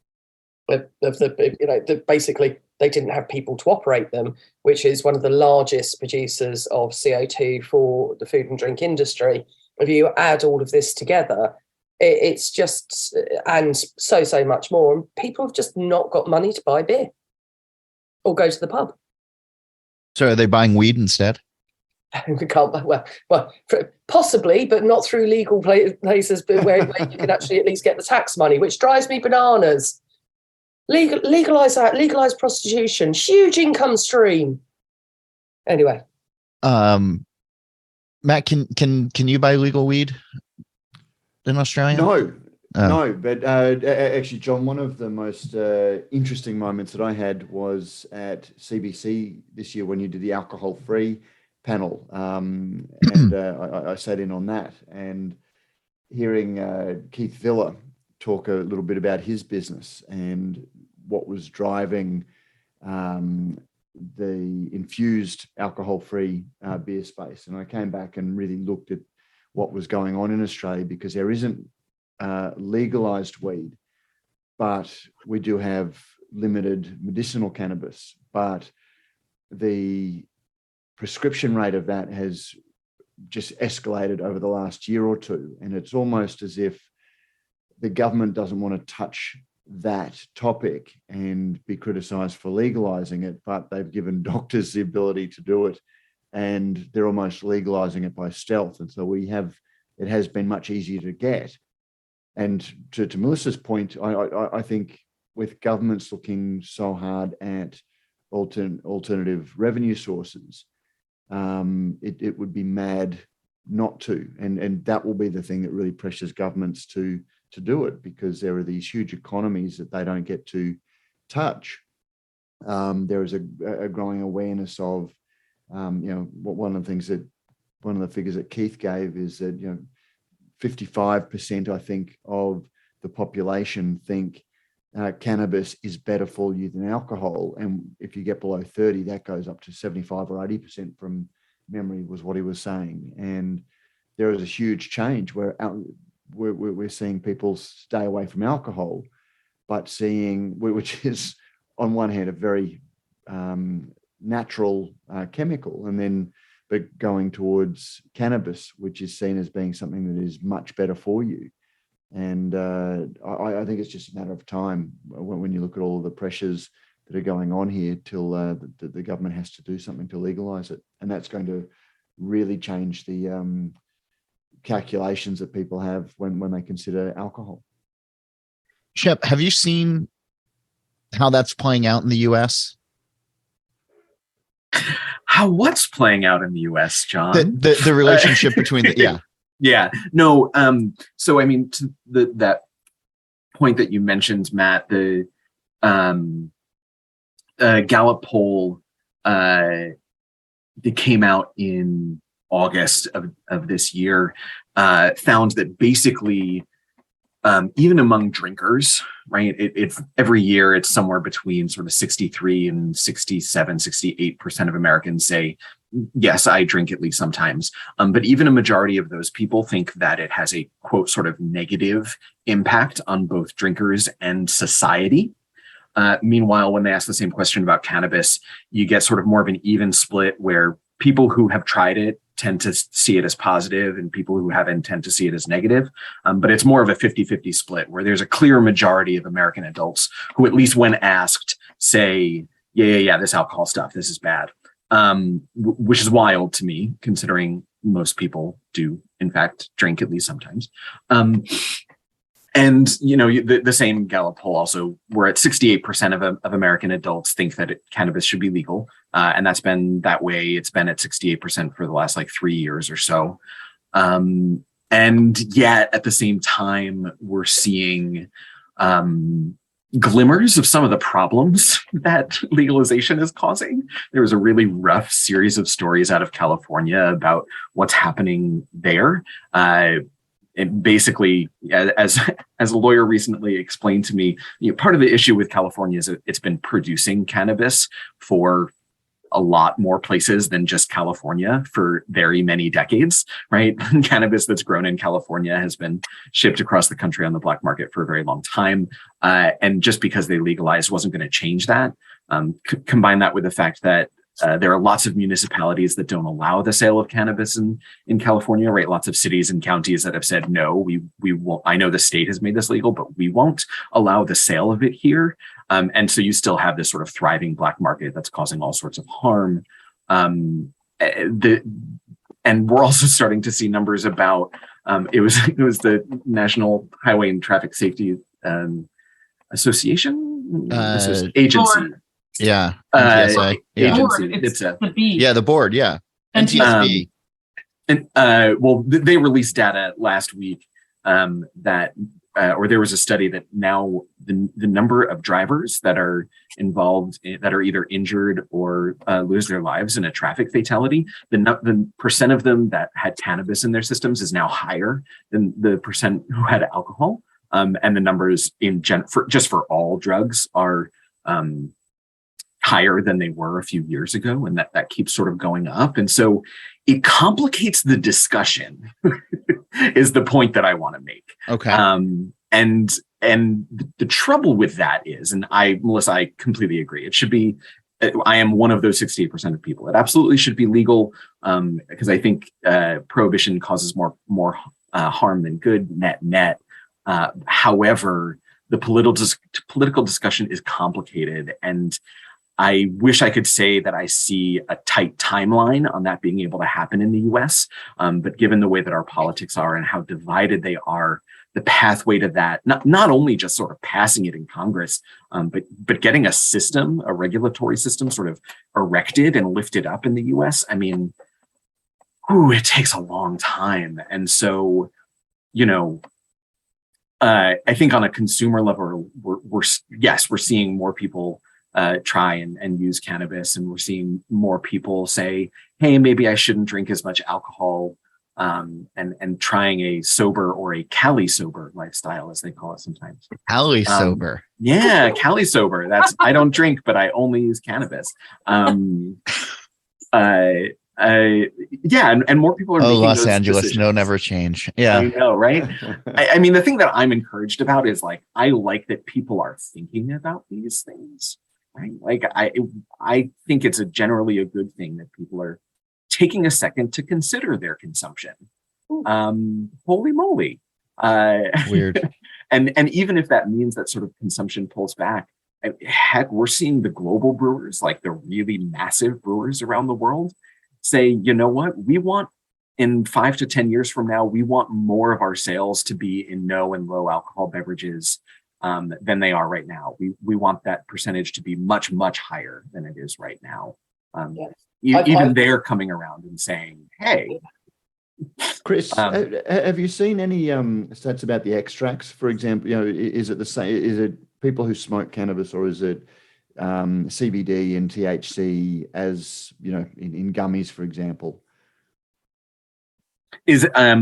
[SPEAKER 2] basically they didn't have people to operate them, which is one of the largest producers of CO2 for the food and drink industry. If you add all of this together, it's just, and so much more. And people have just not got money to buy beer or go to the pub.
[SPEAKER 1] So are they buying weed instead?
[SPEAKER 2] We can't, well, possibly, but not through legal places, but where you can actually at least get the tax money, which drives me bananas. Legalize that, legalize prostitution, huge income stream. Anyway,
[SPEAKER 1] Matt, can you buy legal weed in Australia?
[SPEAKER 4] No, but actually, John, one of the most interesting moments that I had was at CBC this year when you did the alcohol-free panel, and I sat in on that, and hearing Keith Villa talk a little bit about his business and what was driving the infused alcohol-free beer space. And I came back and really looked at what was going on in Australia, because there isn't legalized weed, but we do have limited medicinal cannabis. But the prescription rate of that has just escalated over the last year or two. And it's almost as if the government doesn't want to touch that topic and be criticized for legalizing it, but they've given doctors the ability to do it, and they're almost legalizing it by stealth. And so it has been much easier to get. And to Melissa's point, I think with governments looking so hard at alternative revenue sources, it would be mad not to. And that will be the thing that really pressures governments to do it, because there are these huge economies that they don't get to touch. There is a growing awareness of, one of the figures that Keith gave is that, 55%, I think, of the population think cannabis is better for you than alcohol. And if you get below 30, that goes up to 75 or 80% from memory, was what he was saying. And there is a huge change where we're seeing people stay away from alcohol, but which is on one hand a very natural chemical, and then but going towards cannabis, which is seen as being something that is much better for you. And I think it's just a matter of time when you look at all of the pressures that are going on here till the government has to do something to legalize it. And that's going to really change the calculations that people have when they consider alcohol.
[SPEAKER 1] Shep, have you seen how that's playing out in the US?
[SPEAKER 3] What's playing out in the US, John?
[SPEAKER 1] The relationship between
[SPEAKER 3] Yeah. No. So I mean, to that point that you mentioned, Matt, the Gallup poll that came out in August of this year found that basically, even among drinkers, right, it's every year it's somewhere between sort of 63 and 67, 68% of Americans say, yes, I drink at least sometimes. But even a majority of those people think that it has a, quote, sort of negative impact on both drinkers and society. Meanwhile, when they ask the same question about cannabis, you get sort of more of an even split where people who have tried it tend to see it as positive and people who haven't tend to see it as negative. But it's more of a 50-50 split where there's a clear majority of American adults who, at least when asked, say, yeah, this alcohol stuff, this is bad. Which is wild to me, considering most people do, in fact, drink at least sometimes. And, the same Gallup poll also, we're at 68% of American adults think that cannabis should be legal. And that's been that way. It's been at 68% for the last 3 years or so. And yet at the same time, we're seeing glimmers of some of the problems that legalization is causing. There was a really rough series of stories out of California about what's happening there. And basically, as a lawyer recently explained to me, part of the issue with California is that it's been producing cannabis for a lot more places than just California for very many decades, right? Cannabis that's grown in California has been shipped across the country on the black market for a very long time. And just because they legalized wasn't going to change that. Combine that with the fact that there are lots of municipalities that don't allow the sale of cannabis in California, right? Lots of cities and counties that have said, no, we won't. I know the state has made this legal, but we won't allow the sale of it here. And so you still have this sort of thriving black market that's causing all sorts of harm. And we're also starting to see numbers about, it was the National Highway and Traffic Safety Association agency.
[SPEAKER 1] Board. Yeah. NTSA.
[SPEAKER 3] Agency.
[SPEAKER 5] It's the B.
[SPEAKER 1] Yeah, the board. Yeah.
[SPEAKER 5] NTSB.
[SPEAKER 3] Well, they released data last week that, or there was a study that now the number of drivers that are involved, that are either injured or lose their lives in a traffic fatality, the percent of them that had cannabis in their systems is now higher than the percent who had alcohol. And the numbers for all drugs are higher than they were a few years ago, and that keeps sort of going up. And so it complicates the discussion is the point that I want to make.
[SPEAKER 1] Okay.
[SPEAKER 3] And the trouble with that is, and Melissa, I completely agree. It should be, I am one of those 68% of people. It absolutely should be legal, because I think prohibition causes more harm than good net. However, the political discussion is complicated, and I wish I could say that I see a tight timeline on that being able to happen in the US. But given the way that our politics are and how divided they are, the pathway to that, not only just sort of passing it in Congress, but getting a regulatory system sort of erected and lifted up in the US, I mean, it takes a long time. And so, I think on a consumer level, we're seeing more people try and use cannabis, and we're seeing more people say, hey, maybe I shouldn't drink as much alcohol, and trying a sober or a Cali sober lifestyle, as they call it sometimes.
[SPEAKER 1] Cali sober.
[SPEAKER 3] Yeah, Cali sober. That's, I don't drink, but I only use cannabis. And more people are making
[SPEAKER 1] Los
[SPEAKER 3] those
[SPEAKER 1] Angeles,
[SPEAKER 3] decisions.
[SPEAKER 1] no, never change. Yeah.
[SPEAKER 3] I know, right? I mean, the thing that I'm encouraged about is I like that people are thinking about these things. Right? I think it's generally a good thing that people are taking a second to consider their consumption. Holy moly.
[SPEAKER 1] Weird.
[SPEAKER 3] And even if that means that sort of consumption pulls back, heck, we're seeing the global brewers, like the really massive brewers around the world, say, you know what, we want in 5 to 10 years from now, we want more of our sales to be in no and low alcohol beverages than they are right now. We want that percentage to be much, much higher than it is right now. Even they're coming around and saying, hey.
[SPEAKER 4] Chris, have you seen any stats about the extracts, for example? Is it the same? Is it people who smoke cannabis, or is it CBD and THC as, in gummies, for example?
[SPEAKER 3] Is I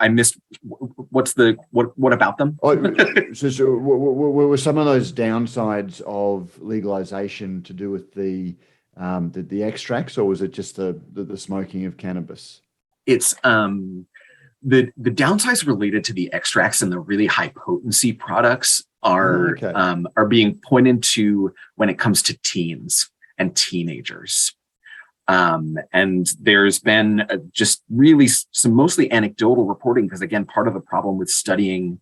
[SPEAKER 3] missed what about them?
[SPEAKER 4] So were some of those downsides of legalization to do with the extracts, or was it just the smoking of cannabis?
[SPEAKER 3] It's the downsides related to the extracts and the really high potency products are being pointed to when it comes to teens and teenagers. And there's been just really some mostly anecdotal reporting, because again, part of the problem with studying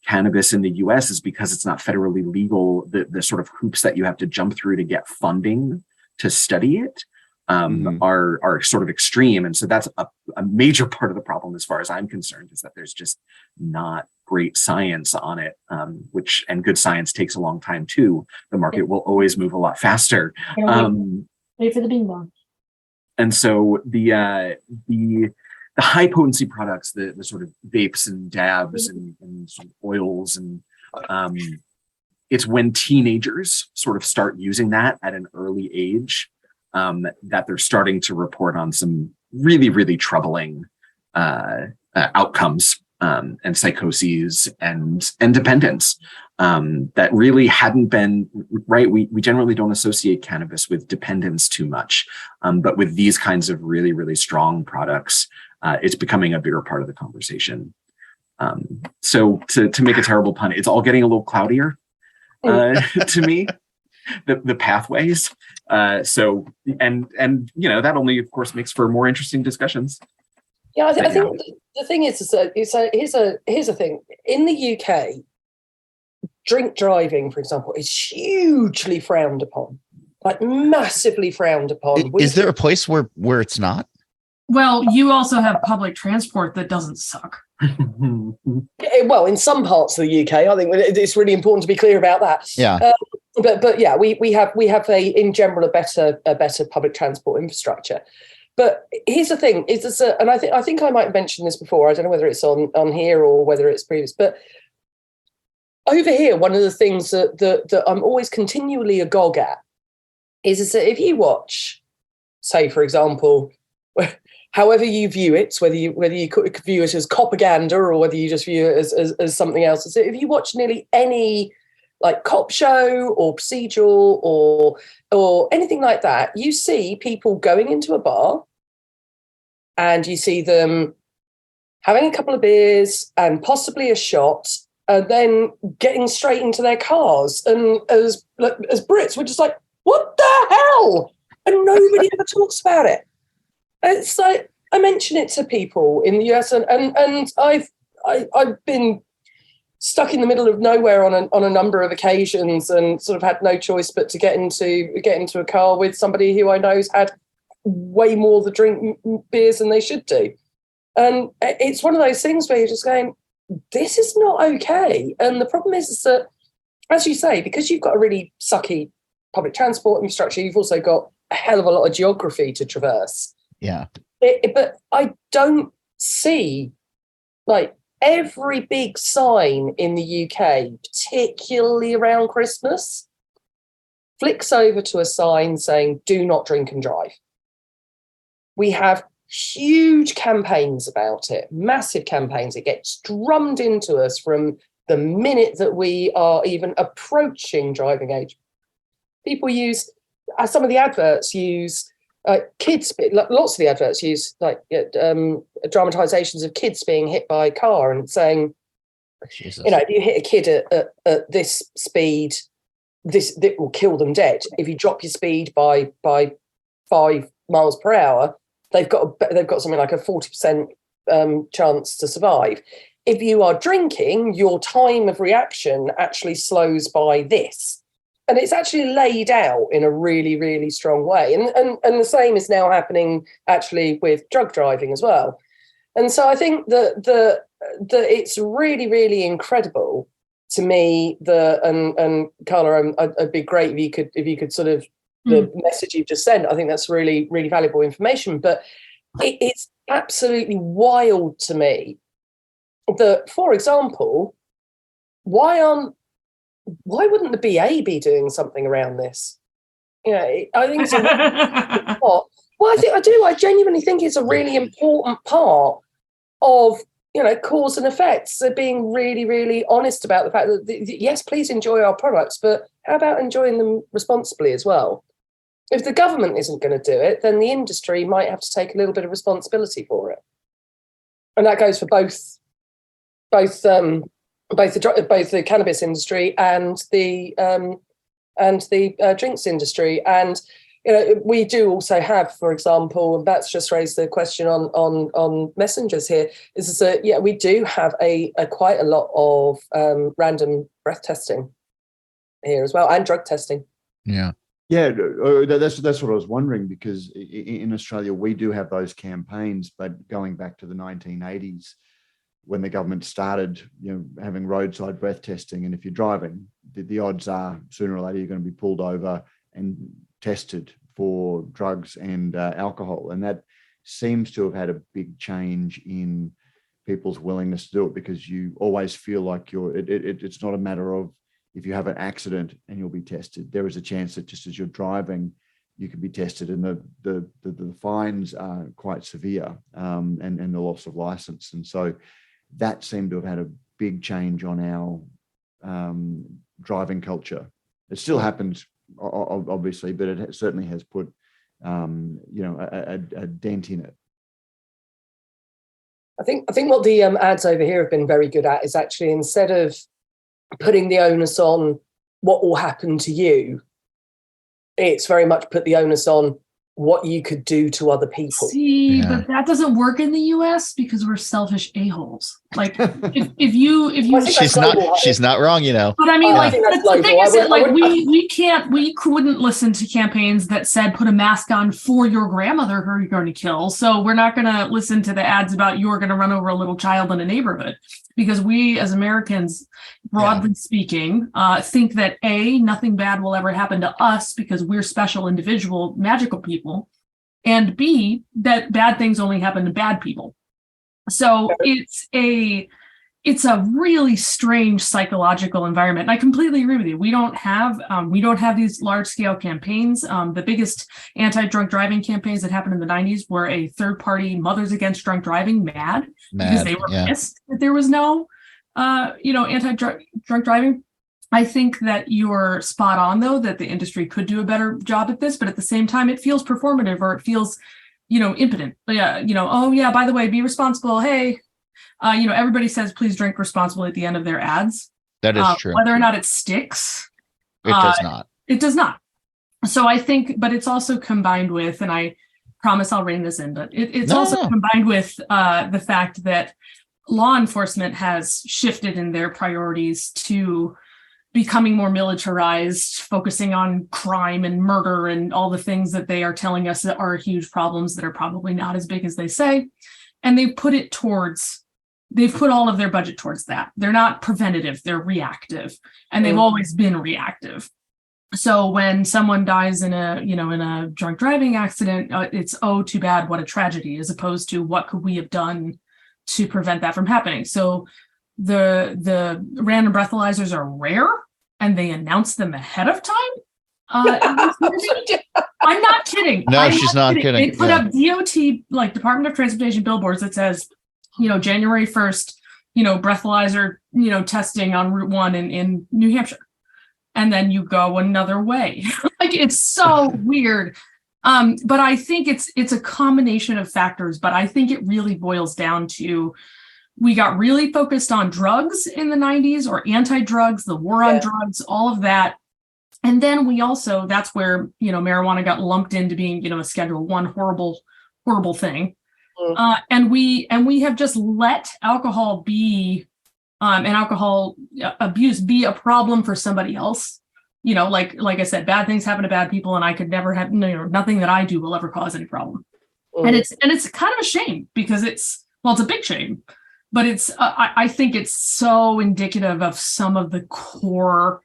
[SPEAKER 3] cannabis in the US is because it's not federally legal, the sort of hoops that you have to jump through to get funding to study it are sort of extreme. And so that's a major part of the problem, as far as I'm concerned, is that there's just not great science on it, and good science takes a long time too. The market will always move a lot faster.
[SPEAKER 5] Wait for the bing bong.
[SPEAKER 3] And so the high potency products, the sort of vapes and dabs and sort of oils, and it's when teenagers sort of start using that at an early age that they're starting to report on some really, really troubling outcomes and psychoses and dependence that really hadn't been right. We generally don't associate cannabis with dependence too much, but with these kinds of really, really strong products, it's becoming a bigger part of the conversation. So to make a terrible pun, it's all getting a little cloudier to me, the pathways. So that only, of course, makes for more interesting discussions.
[SPEAKER 2] Yeah, I think the thing is that here's a thing. In the UK, drink driving, for example, is hugely frowned upon, like massively frowned upon.
[SPEAKER 1] Is there a place where it's not?
[SPEAKER 5] Well, you also have public transport that doesn't suck.
[SPEAKER 2] Well, in some parts of the UK, I think it's really important to be clear about that.
[SPEAKER 1] Yeah.
[SPEAKER 2] But yeah, we have in general a better public transport infrastructure. But here's the thing: and I think I might have mentioned this before. I don't know whether it's on here or whether it's previous. But over here, one of the things that I'm always continually agog at is that if you watch, say, for example, however you view it, whether you could view it as propaganda or whether you just view it as something else. So if you watch nearly any like cop show or procedural or anything like that, you see people going into a bar and you see them having a couple of beers and possibly a shot and then getting straight into their cars. And as Brits, we're just like, what the hell? And nobody ever talks about it. It's like, I mention it to people in the US and I've been stuck in the middle of nowhere on a number of occasions and sort of had no choice but to get into a car with somebody who I know's had way more to drink beers than they should do. And it's one of those things where you're just going, this is not okay. And the problem is that, as you say, because you've got a really sucky public transport infrastructure, you've also got a hell of a lot of geography to traverse.
[SPEAKER 1] Yeah.
[SPEAKER 2] But I don't see like every big sign in the UK, particularly around Christmas, flicks over to a sign saying, do not drink and drive. We have huge campaigns about it, massive campaigns. It gets drummed into us from the minute that we are even approaching driving age. People use, some of the adverts use kids, lots of the adverts use dramatizations of kids being hit by a car and saying, Jesus. If you hit a kid at this speed, that will kill them dead. If you drop your speed by 5 miles per hour, they've got something like a 40% chance to survive. If you are drinking, your time of reaction actually slows by this. And it's actually laid out in a really, really strong way. And the same is now happening actually with drug driving as well. And so I think that it's really, really incredible to me and Carla, it'd be great if you could sort of the message you've just sent. I think that's really, really valuable information. But it's absolutely wild to me that, for example, why wouldn't the BA be doing something around this? I think it's well, I genuinely think it's a really important part of, cause and effects. They're being really, really honest about the fact that, yes, please enjoy our products, but how about enjoying them responsibly as well? If the government isn't going to do it, then the industry might have to take a little bit of responsibility for it. And that goes for both both the cannabis industry and the drinks industry. And we do also have, for example, and that's just raised the question on messengers here, is that we do have a quite a lot of random breath testing here as well, and drug testing.
[SPEAKER 4] Yeah, that's what I was wondering, because in Australia we do have those campaigns, but going back to the 1980s, when the government started, having roadside breath testing, and if you're driving, the odds are sooner or later you're going to be pulled over and tested for drugs and alcohol, and that seems to have had a big change in people's willingness to do it, because you always feel like it's not a matter of if you have an accident and you'll be tested. There is a chance that just as you're driving, you could be tested, and the fines are quite severe, and the loss of license. And so that seemed to have had a big change on our driving culture. It still happens, obviously, but it certainly has put a dent in it.
[SPEAKER 2] I think what the ads over here have been very good at is actually, instead of putting the onus on what will happen to you, it's very much put the onus on what you could do to other people.
[SPEAKER 5] See, but that doesn't work in the US because we're selfish a-holes. Like if you
[SPEAKER 1] she's not wrong,
[SPEAKER 5] But I mean, the thing is that we couldn't listen to campaigns that said put a mask on for your grandmother who you're going to kill. So we're not going to listen to the ads about you're going to run over a little child in a neighborhood, because we as Americans, broadly speaking, think that nothing bad will ever happen to us because we're special, individual, magical people, and B, that bad things only happen to bad people. So it's a really strange psychological environment. And I completely agree with you. We don't have these large scale campaigns. The biggest anti-drunk driving campaigns that happened in the 90s were a third party Mothers Against Drunk Driving mad because they were pissed that there was no anti-drunk driving. I think that you're spot on, though, that the industry could do a better job at this, but at the same time, it feels performative, or it feels, impotent. By the way, be responsible. Hey, everybody says please drink responsibly at the end of their ads.
[SPEAKER 1] That is true.
[SPEAKER 5] Whether or not it sticks,
[SPEAKER 1] it does not.
[SPEAKER 5] It does not. So I think, but it's also combined with, and I promise I'll rein this in, but it's also combined with the fact that law enforcement has shifted in their priorities to becoming more militarized, focusing on crime and murder and all the things that they are telling us that are huge problems that are probably not as big as they say. And they've put all of their budget towards that. They're not preventative, they're reactive. And they've always been reactive. So when someone dies in a drunk driving accident, it's, oh, too bad, what a tragedy, as opposed to what could we have done to prevent that from happening. So the random breathalyzers are rare, and they announce them ahead of time. I'm not kidding.
[SPEAKER 1] No, she's not kidding.
[SPEAKER 5] They put up DOT, like Department of Transportation billboards that says, January 1st, breathalyzer, testing on Route 1 in New Hampshire. And then you go another way. Like, it's so weird. But I think it's a combination of factors, but I think it really boils down to, we got really focused on drugs in the 90s, or anti-drugs, the war on drugs, all of that. And then we also, that's where, marijuana got lumped into being, a Schedule 1 horrible, horrible thing. And we have just let alcohol be, and alcohol abuse be a problem for somebody else. Like I said, bad things happen to bad people, and I could never have, nothing that I do will ever cause any problem. And it's kind of a shame, because it's a big shame. But I think it's so indicative of some of the core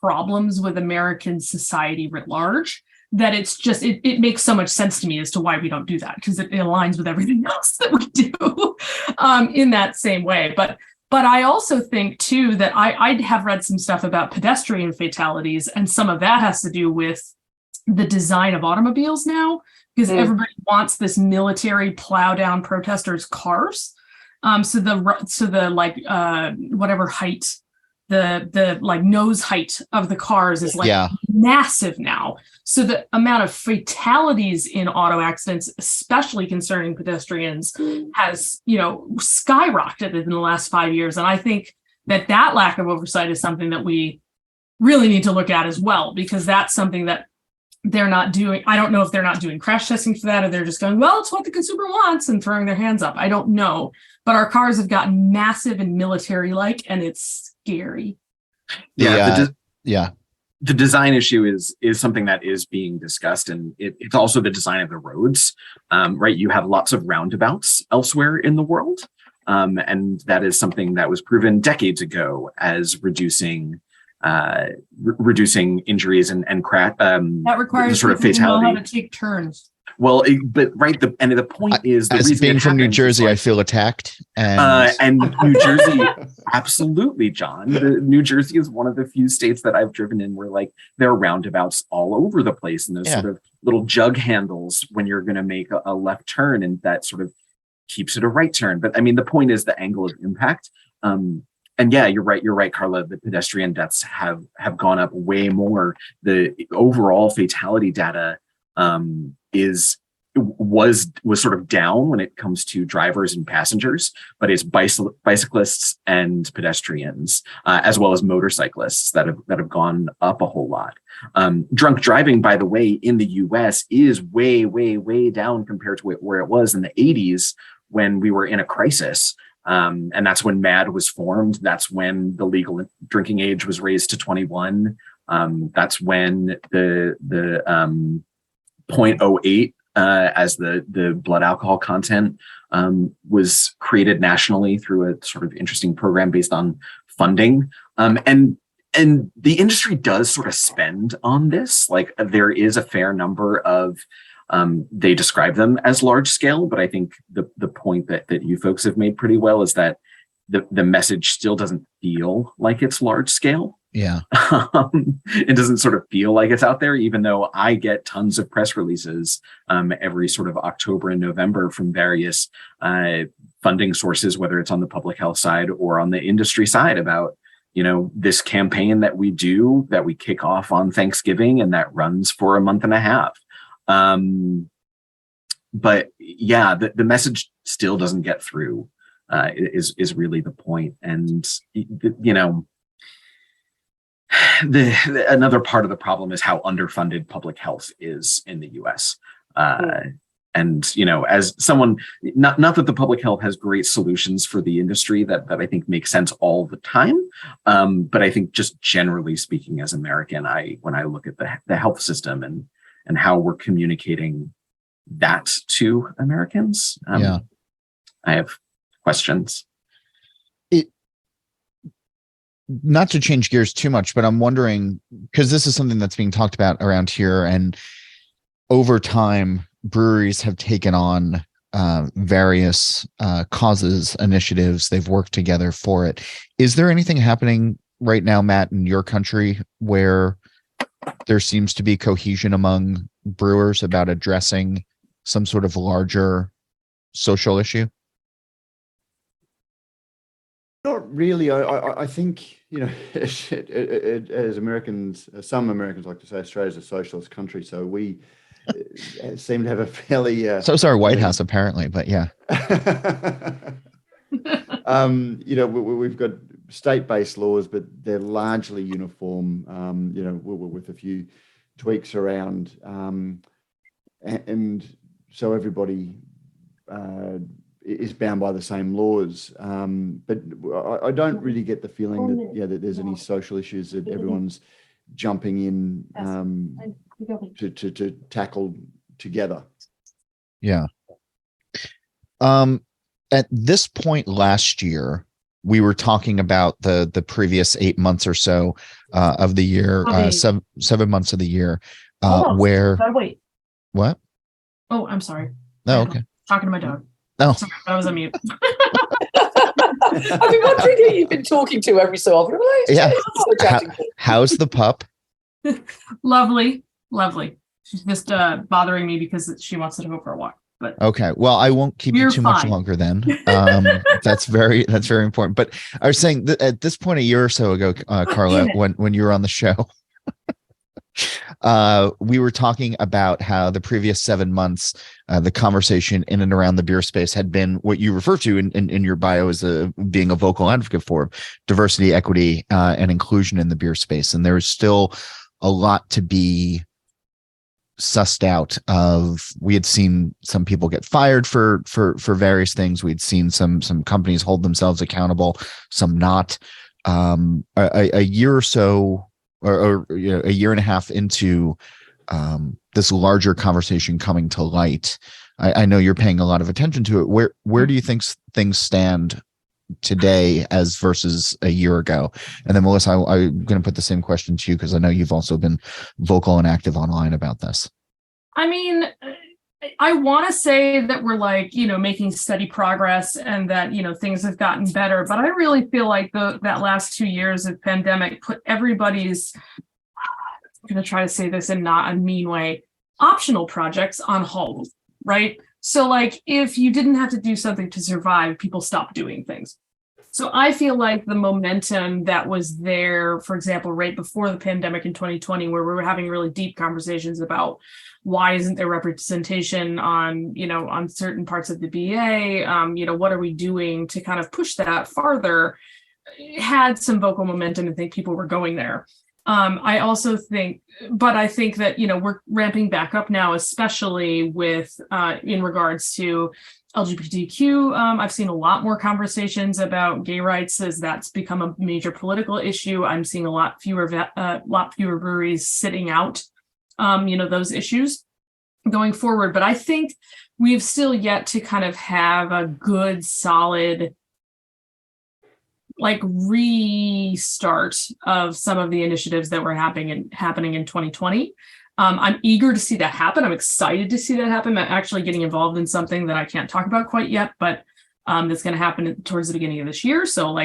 [SPEAKER 5] problems with American society writ large, that it's just, it makes so much sense to me as to why we don't do that, because it aligns with everything else that we do in that same way. But I also think, too, that I have read some stuff about pedestrian fatalities, and some of that has to do with the design of automobiles now, because everybody wants this military plow down protesters' cars. So the whatever height, the like nose height of the cars is massive now. So the amount of fatalities in auto accidents, especially concerning pedestrians, has skyrocketed in the last 5 years. And I think that lack of oversight is something that we really need to look at as well, because that's something that they're not doing. I don't know if they're not doing crash testing for that, or they're just going, well, it's what the consumer wants and throwing their hands up. I don't know. But our cars have gotten massive and military-like, and it's scary.
[SPEAKER 3] Yeah.
[SPEAKER 1] Yeah.
[SPEAKER 3] The design issue is something that is being discussed, and it's also the design of the roads, right? You have lots of roundabouts elsewhere in the world, and that is something that was proven decades ago as reducing injuries and crash.
[SPEAKER 5] That requires
[SPEAKER 3] sort of
[SPEAKER 5] people to know
[SPEAKER 3] fatality.
[SPEAKER 5] how to take turns.
[SPEAKER 3] Well, the point is, the
[SPEAKER 1] as
[SPEAKER 3] reason
[SPEAKER 1] being
[SPEAKER 3] it
[SPEAKER 1] from New
[SPEAKER 3] happens is
[SPEAKER 1] Jersey,
[SPEAKER 3] like,
[SPEAKER 1] I feel attacked. And
[SPEAKER 3] New Jersey, absolutely, John. New Jersey is one of the few states that I've driven in where like there are roundabouts all over the place, and there's sort of little jug handles when you're going to make a left turn, and that sort of keeps it a right turn. But I mean, the point is the angle of impact. And yeah, you're right, Carla. The pedestrian deaths have gone up way more. The overall fatality data was sort of down when it comes to drivers and passengers, but it's bicyclists and pedestrians, as well as motorcyclists that have gone up a whole lot. Drunk driving, by the way, in the U.S. is way, way, way down compared to where it was in the 80s when we were in a crisis. And that's when MAD was formed. That's when the legal drinking age was raised to 21. That's when the 0.08 as the blood alcohol content was created nationally through a sort of interesting program based on funding. And the industry does sort of spend on this. Like there is a fair number of, they describe them as large scale, but I think the point that you folks have made pretty well is that the message still doesn't feel like it's large scale.
[SPEAKER 1] Yeah.
[SPEAKER 3] It doesn't sort of feel like it's out there, even though I get tons of press releases every sort of October and November from various funding sources, whether it's on the public health side or on the industry side, about, you know, this campaign that we kick off on Thanksgiving and that runs for a month and a half. But yeah, the message still doesn't get through, is really the point. And, you know, another part of the problem is how underfunded public health is in the US. And, you know, as someone, not that the public health has great solutions for the industry that I think make sense all the time. But I think just generally speaking, as American, when I look at the health system and how we're communicating that to Americans, I have questions.
[SPEAKER 1] Not to change gears too much, but I'm wondering, because this is something that's being talked about around here, and over time, breweries have taken on various causes, initiatives. They've worked together for it. Is there anything happening right now, Matt, in your country where there seems to be cohesion among brewers about addressing some sort of larger social issue?
[SPEAKER 4] Not really. I think, you know, as Americans, some Americans like to say Australia's a socialist country, so we seem to have a fairly...
[SPEAKER 1] so is our White House, apparently, but yeah.
[SPEAKER 4] You know, we've got state-based laws, but they're largely uniform, you know, with a few tweaks around. And so everybody is bound by the same laws. But I don't really get the feeling that there's any social issues that everyone's jumping in to tackle together.
[SPEAKER 1] Yeah. At this point last year, we were talking about the previous 8 months or so of the year, 7 months of the year, where...
[SPEAKER 5] Wait.
[SPEAKER 1] What?
[SPEAKER 5] Oh, I'm sorry.
[SPEAKER 1] Oh, okay.
[SPEAKER 5] Talking to my dog.
[SPEAKER 1] Oh.
[SPEAKER 5] Sorry, I was on mute.
[SPEAKER 2] I've been wondering who you've been talking to every so often.
[SPEAKER 1] Yeah. How's the pup?
[SPEAKER 5] Lovely. She's just bothering me because she wants to go for a walk. But
[SPEAKER 1] okay, well, I won't keep you too much longer then. That's very important. But I was saying that at this point a year or so ago, Carla, when you were on the show, We were talking about how the previous 7 months, the conversation in and around the beer space had been what you refer to in your bio as being a vocal advocate for diversity, equity, and inclusion in the beer space. And there is still a lot to be sussed out of. We had seen some people get fired for various things. We'd seen some companies hold themselves accountable, some not. A year or so, or a year and a half into this larger conversation coming to light, I know you're paying a lot of attention to it. Where do you think things stand today as versus a year ago? And then Melissa, I'm going to put the same question to you because I know you've also been vocal and active online about this.
[SPEAKER 5] I mean, I want to say that we're making steady progress and that, things have gotten better, but I really feel like that last 2 years of pandemic put everybody's, I'm going to try to say this in not a mean way, optional projects on hold, right? So if you didn't have to do something to survive, people stopped doing things. So I feel like the momentum that was there, for example, right before the pandemic in 2020, where we were having really deep conversations about why isn't there representation on certain parts of the BA, what are we doing to kind of push that farther, had some vocal momentum and think people were going there. I also think, but I think that, we're ramping back up now, especially with in regards to LGBTQ. I've seen a lot more conversations about gay rights as that's become a major political issue. I'm seeing a lot fewer breweries sitting out, those issues going forward. But I think we've still yet to kind of have a good, solid restart of some of the initiatives that were happening in 2020. I'm eager to see that happen. I'm excited to see that happen. I'm actually getting involved in something that I can't talk about quite yet, but that's going to happen towards the beginning of this year. So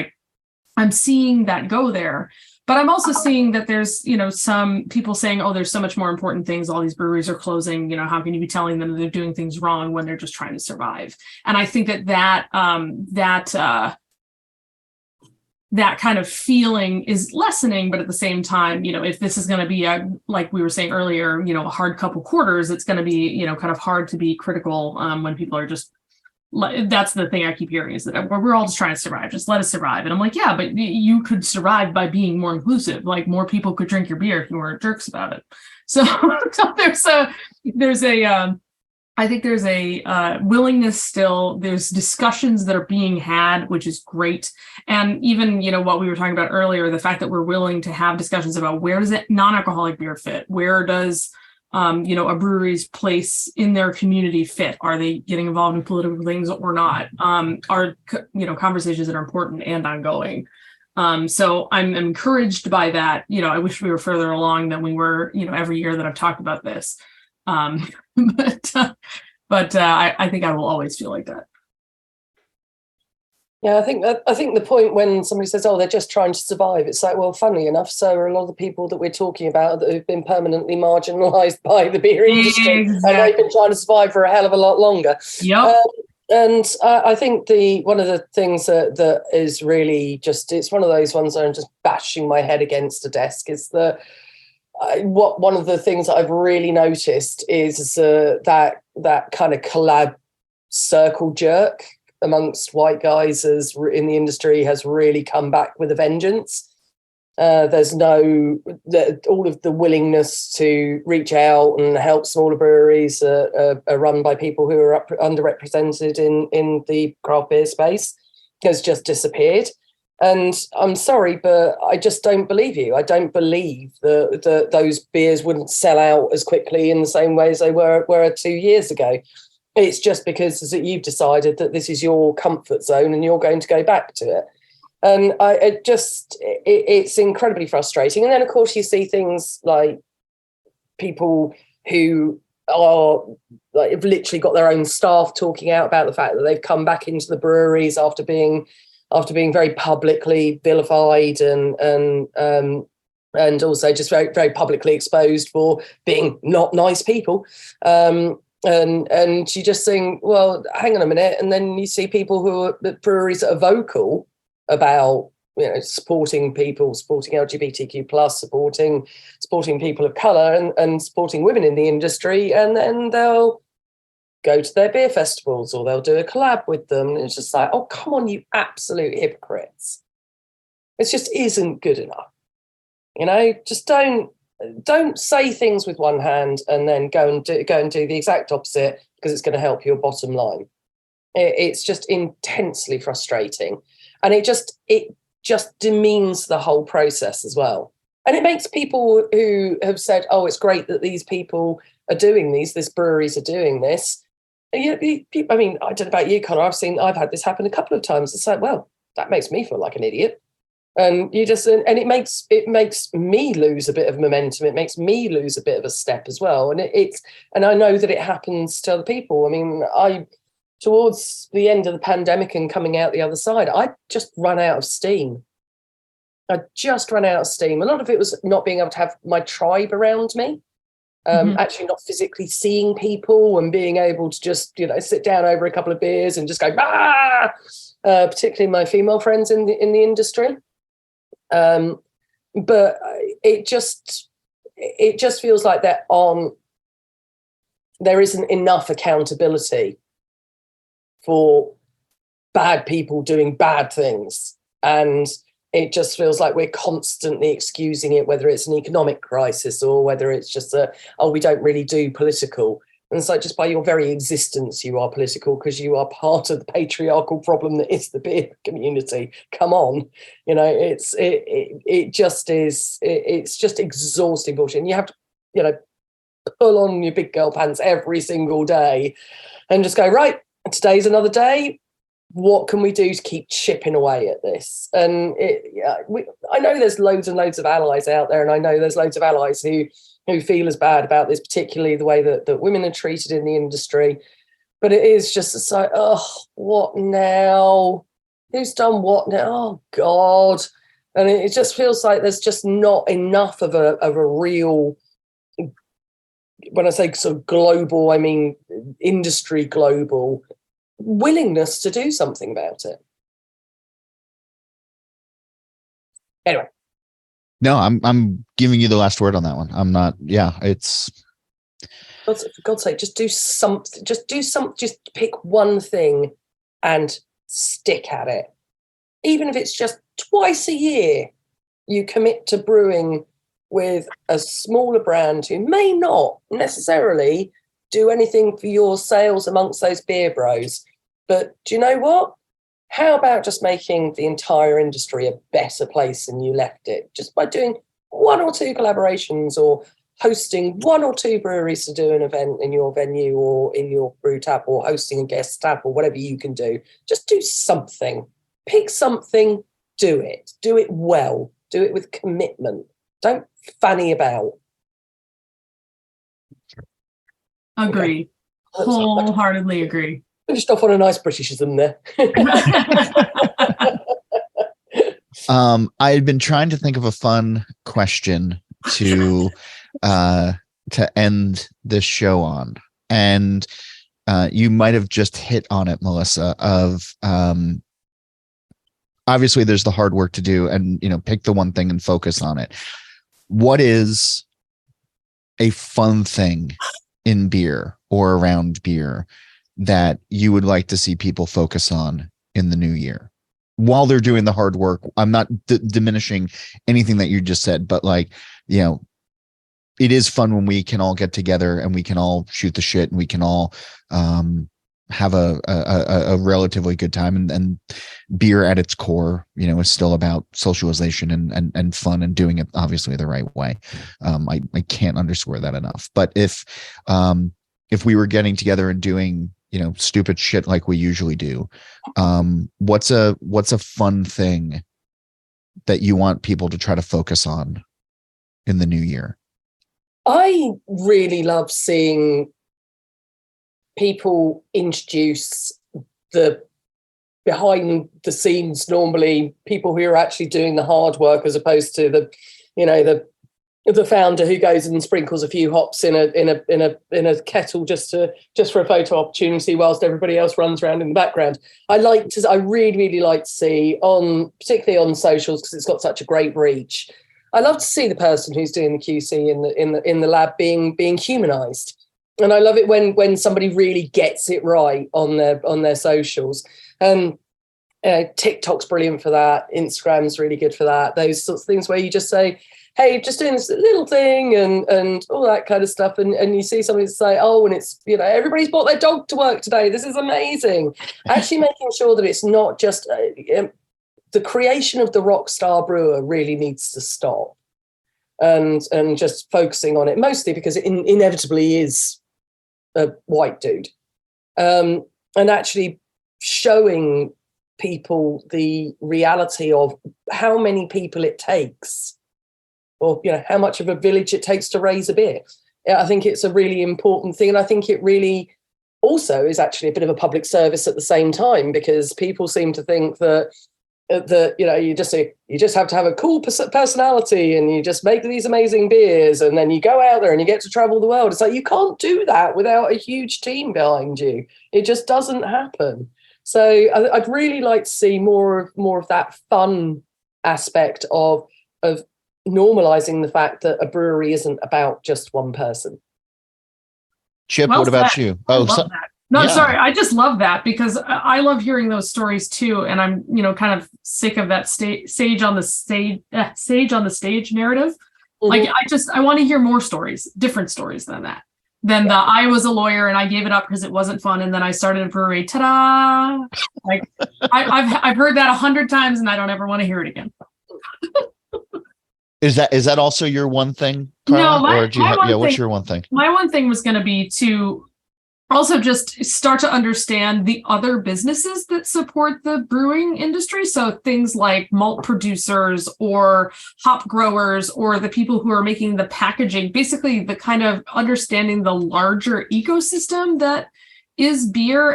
[SPEAKER 5] I'm seeing that go there. But I'm also seeing that there's, some people saying, oh, there's so much more important things. All these breweries are closing. How can you be telling them that they're doing things wrong when they're just trying to survive? And I think that kind of feeling is lessening, but at the same time, if this is going to be like we were saying earlier, a hard couple quarters, it's going to be, kind of hard to be critical when people are just, that's the thing I keep hearing is that we're all just trying to survive. Just let us survive. And I'm like, yeah, but you could survive by being more inclusive. More people could drink your beer if you weren't jerks about it. So I think there's a willingness still. There's discussions that are being had, which is great. And even, what we were talking about earlier, the fact that we're willing to have discussions about where does it non-alcoholic beer fit? Where does, a brewery's place in their community fit? Are they getting involved in political things or not? Are, conversations that are important and ongoing. So I'm encouraged by that. I wish we were further along than we were, every year that I've talked about this. But I think I will always feel like that.
[SPEAKER 2] Yeah, I think the point when somebody says, "Oh, they're just trying to survive," it's like, well, funnily enough, so are a lot of the people that we're talking about that have been permanently marginalised by the beer industry, exactly. And they've been trying to survive for a hell of a lot longer.
[SPEAKER 5] Yep.
[SPEAKER 2] And I think one of the things that is really just, it's one of those ones that I'm just bashing my head against a desk is one of the things that I've really noticed is that kind of collab circle jerk amongst white guys in the industry has really come back with a vengeance. There's all of the willingness to reach out and help smaller breweries are run by people who are underrepresented in the craft beer space has just disappeared. And I'm sorry, but I just don't believe you. I don't believe that those beers wouldn't sell out as quickly in the same way as they were 2 years ago. It's just because you've decided that this is your comfort zone and you're going to go back to it. And it's incredibly frustrating. And then, of course, you see things like people who are have literally got their own staff talking out about the fact that they've come back into the breweries after being very publicly vilified and also just very, very publicly exposed for being not nice people. And you just think, well, hang on a minute. And then you see people who are at breweries that are vocal about supporting people, supporting LGBTQ plus, supporting people of colour and supporting women in the industry, and then they'll go to their beer festivals or they'll do a collab with them. And it's just like, oh, come on, you absolute hypocrites. It just isn't good enough. Just don't say things with one hand and then go and do the exact opposite because it's going to help your bottom line. It's just intensely frustrating. And it just demeans the whole process as well. And it makes people who have said, oh, it's great that these people are doing these breweries are doing this. I mean, I don't know about you, Connor. I've had this happen a couple of times. It's like, well, that makes me feel like an idiot. And it makes me lose a bit of momentum. It makes me lose a bit of a step as well. And and I know that it happens to other people. I mean, towards the end of the pandemic and coming out the other side, I just run out of steam. A lot of it was not being able to have my tribe around me. Actually not physically seeing people and being able to just, sit down over a couple of beers and just go, particularly my female friends in the industry. But it just feels like there isn't enough accountability for bad people doing bad things. And it just feels like we're constantly excusing it, whether it's an economic crisis or whether it's just we don't really do political. And it's like, just by your very existence, you are political because you are part of the patriarchal problem that is the beer community. Come on, it's just exhausting bullshit. And you have to, pull on your big girl pants every single day and just go, right, today's another day. What can we do to keep chipping away at this? And I know there's loads and loads of allies out there, and I know there's loads of allies who feel as bad about this, particularly the way that women are treated in the industry. But it is just like, oh, what now? Who's done what now? Oh, God. And it just feels like there's just not enough of a real, when I say sort of global, I mean industry global, willingness to do something about it. Anyway.
[SPEAKER 1] No, I'm giving you the last word on that one. I'm not. Yeah, it's.
[SPEAKER 2] For God's sake, just do something. Just pick one thing and stick at it. Even if it's just twice a year, you commit to brewing with a smaller brand who may not necessarily do anything for your sales amongst those beer bros. But do you know what? How about just making the entire industry a better place than you left it? Just by doing one or two collaborations or hosting one or two breweries to do an event in your venue or in your brew tap or hosting a guest tap or whatever you can do. Just do something. Pick something, do it. Do it well. Do it with commitment. Don't fanny about.
[SPEAKER 5] Agree.
[SPEAKER 2] Okay.
[SPEAKER 5] Wholeheartedly agree.
[SPEAKER 2] Finished off on a nice Britishism there.
[SPEAKER 1] I had been trying to think of a fun question to end this show on, and you might have just hit on it, Melissa. Of obviously, there's the hard work to do, and pick the one thing and focus on it. What is a fun thing in beer or around beer that you would like to see people focus on in the new year while they're doing the hard work? I'm not diminishing anything that you just said, but it is fun when we can all get together and we can all shoot the shit and we can all have a relatively good time. And beer at its core, is still about socialization and fun and doing it obviously the right way. I can't underscore that enough. But if we were getting together and doing stupid shit like we usually do, what's a fun thing that you want people to try to focus on in the new year?
[SPEAKER 2] I really love seeing people introduce the behind the scenes, normally people who are actually doing the hard work, as opposed to the the founder who goes and sprinkles a few hops in a kettle just for a photo opportunity whilst everybody else runs around in the background. I really like to see particularly on socials, because it's got such a great reach. I love to see the person who's doing the QC in the lab being humanized. And I love it when somebody really gets it right on their socials. TikTok's brilliant for that. Instagram's really good for that. Those sorts of things where you just say, hey, just doing this little thing and all that kind of stuff. And you see somebody say, oh, and it's, everybody's brought their dog to work today. This is amazing. Actually making sure that it's not just the creation of the rock star brewer really needs to stop, and just focusing on it, mostly because it inevitably is a white dude, and actually showing people the reality of how many people it takes, or how much of a village it takes to raise a beer. I think it's a really important thing, and I think it really also is actually a bit of a public service at the same time, because people seem to think that you just have to have a cool personality and you just make these amazing beers and then you go out there and you get to travel the world. It's like, you can't do that without a huge team behind you. It just doesn't happen. So I'd really like to see more of that fun aspect of normalizing the fact that a brewery isn't about just one person.
[SPEAKER 1] Chip, what about you?
[SPEAKER 5] Sorry. I just love that, because I love hearing those stories too. And I'm, kind of sick of that sage on the stage narrative. Mm-hmm. Like, I want to hear more stories, different stories than that. I was a lawyer and I gave it up because it wasn't fun. And then I started a brewery. Ta-da! Like, I've heard that 100 times and I don't ever want to hear it again.
[SPEAKER 1] Is that also your one thing, Carla?
[SPEAKER 5] No,
[SPEAKER 1] what's your one thing?
[SPEAKER 5] My one thing was going to be to also just start to understand the other businesses that support the brewing industry. So things like malt producers or hop growers or the people who are making the packaging, basically the kind of understanding the larger ecosystem that is beer.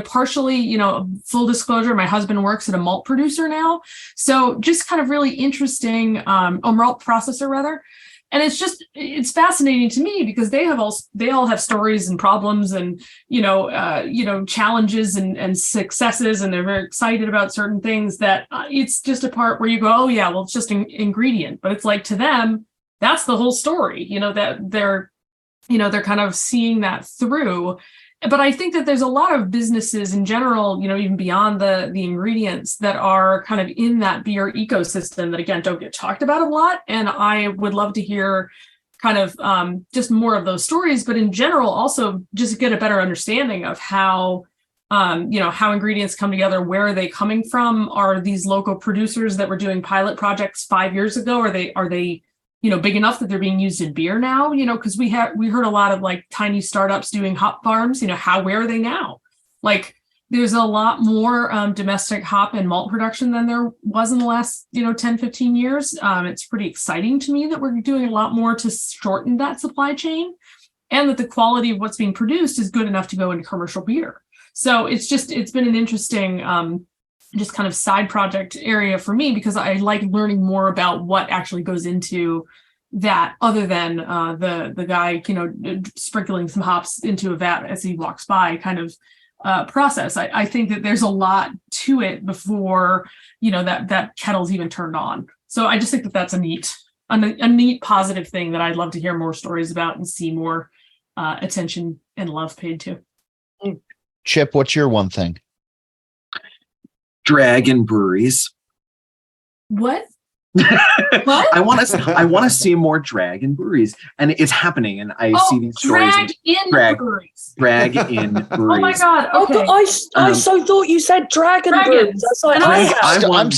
[SPEAKER 5] Partially, full disclosure, my husband works at a malt producer now. So just kind of really interesting, a malt processor rather. And it's fascinating to me because they all have stories and problems and, challenges and successes. And they're very excited about certain things that it's just a part where you go, oh yeah, well, it's just an ingredient. But it's like, to them, that's the whole story, that they're kind of seeing that through. But I think that there's a lot of businesses in general, even beyond the ingredients, that are kind of in that beer ecosystem that, again, don't get talked about a lot. And I would love to hear kind of just more of those stories, but in general, also just get a better understanding of how ingredients come together. Where are they coming from? Are these local producers that were doing pilot projects 5 years ago? Are they big enough that they're being used in beer now, because we heard a lot of like tiny startups doing hop farms, where are they now? Like, there's a lot more domestic hop and malt production than there was in the last, 10, 15 years. It's pretty exciting to me that we're doing a lot more to shorten that supply chain, and that the quality of what's being produced is good enough to go into commercial beer. So it's been an interesting, just kind of side project area for me, because I like learning more about what actually goes into that, other than the guy, sprinkling some hops into a vat as he walks by kind of process. I think that there's a lot to it before, that kettle's even turned on. So I just think that that's a neat positive thing that I'd love to hear more stories about and see more attention and love paid to.
[SPEAKER 1] Chip, what's your one thing?
[SPEAKER 3] Drag in breweries.
[SPEAKER 5] What?
[SPEAKER 3] What? I want to see more drag in breweries, and it's happening. And I see these stories.
[SPEAKER 5] Breweries.
[SPEAKER 3] Drag in breweries.
[SPEAKER 5] Oh my god! Okay.
[SPEAKER 2] I so thought you said dragon breweries. That's like,
[SPEAKER 1] I'm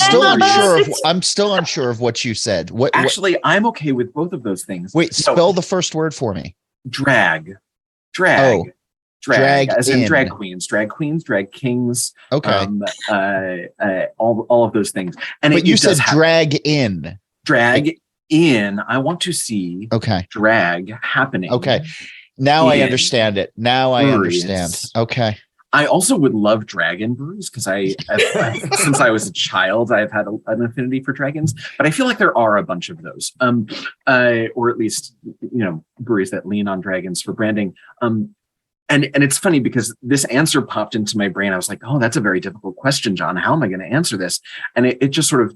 [SPEAKER 1] still unsure of what you said.
[SPEAKER 3] Actually, I'm okay with both of those things.
[SPEAKER 1] Wait, spell the first word for me.
[SPEAKER 3] Drag.
[SPEAKER 1] Oh.
[SPEAKER 3] Drag as in drag queens, drag kings.
[SPEAKER 1] Okay.
[SPEAKER 3] All of those things.
[SPEAKER 1] But you said drag in.
[SPEAKER 3] Drag in. I want to see drag happening.
[SPEAKER 1] Okay. Now I understand it. Now I understand. Okay.
[SPEAKER 3] I also would love dragon brews because since I was a child, I've had an affinity for dragons. But I feel like there are a bunch of those, or at least breweries that lean on dragons for branding. And it's funny because this answer popped into my brain. I was like, oh, that's a very difficult question, John. How am I going to answer this? And it just sort of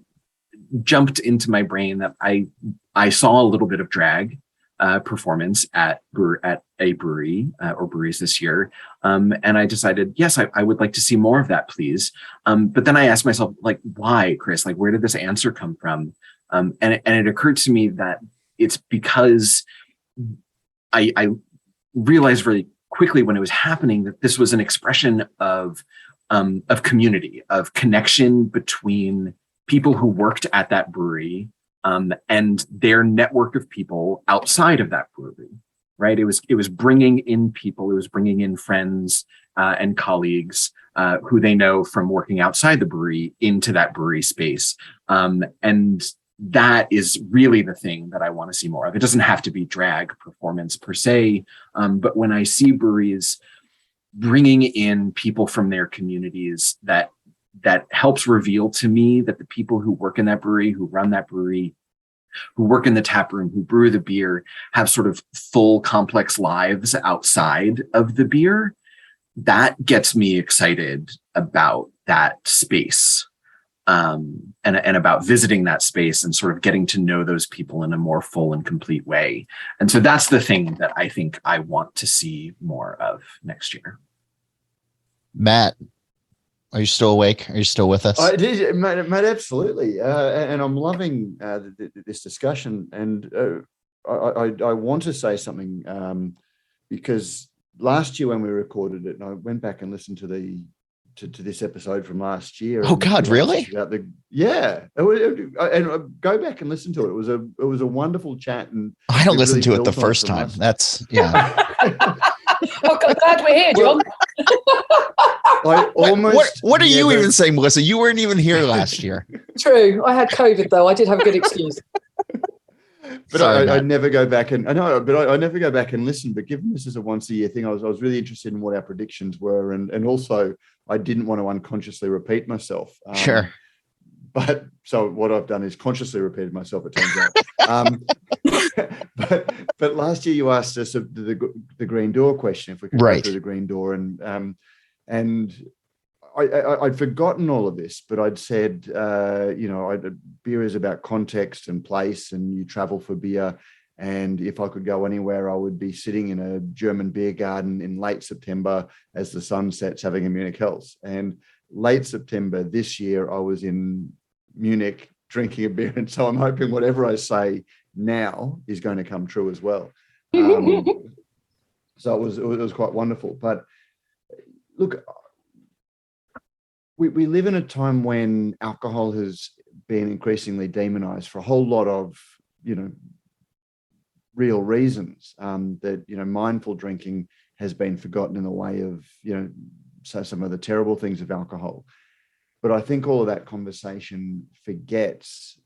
[SPEAKER 3] jumped into my brain that I saw a little bit of drag performance at a brewery or breweries this year. And I decided, yes, I would like to see more of that, please. But then I asked myself, like, why, Chris? Like, where did this answer come from? And it occurred to me that it's because I realized very quickly when it was happening that this was an expression of community, of connection between people who worked at that brewery and their network of people outside of that brewery, right? It was bringing in people, it was bringing in friends and colleagues who they know from working outside the brewery into that brewery space. And that is really the thing that I want to see more of. It doesn't have to be drag performance per se, but when I see breweries bringing in people from their communities, that helps reveal to me that the people who work in that brewery, who run that brewery, who work in the tap room, who brew the beer, have sort of full complex lives outside of the beer. That gets me excited about that space, and about visiting that space and sort of getting to know those people in a more full and complete way. And so that's the thing that I think I want to see more of next year.
[SPEAKER 1] Matt, are you still awake? Are you still with us?
[SPEAKER 4] I did, mate, absolutely. And I'm loving this discussion. And I want to say something because last year when we recorded it, and I went back and listened to this episode from last year.
[SPEAKER 1] Oh God, really?
[SPEAKER 4] Yeah. And go back and listen to it. It was a wonderful chat. And
[SPEAKER 1] I don't listen to it the first time. That's
[SPEAKER 2] Oh, glad we're here, John.
[SPEAKER 4] I almost.
[SPEAKER 1] What are you even saying, Melissa? You weren't even here last year.
[SPEAKER 2] True. I had COVID though. I did have a good excuse.
[SPEAKER 4] But sorry, I never go back and I never go back and listen. But given this is a once a year thing, I was really interested in what our predictions were, and also I didn't want to unconsciously repeat myself.
[SPEAKER 1] Sure.
[SPEAKER 4] But so what I've done is consciously repeated myself, it turns out. But last year you asked us the green door question, if we could go through the green door, and I'd forgotten all of this, but I'd said, beer is about context and place, and you travel for beer. And if I could go anywhere, I would be sitting in a German beer garden in late September as the sun sets, having a Munich Helles. And late September this year, I was in Munich drinking a beer. And so I'm hoping whatever I say now is going to come true as well. So it was quite wonderful. But look, we live in a time when alcohol has been increasingly demonized for a whole lot of, real reasons, that, mindful drinking has been forgotten in the way of, so some of the terrible things of alcohol. But I think all of that conversation forgets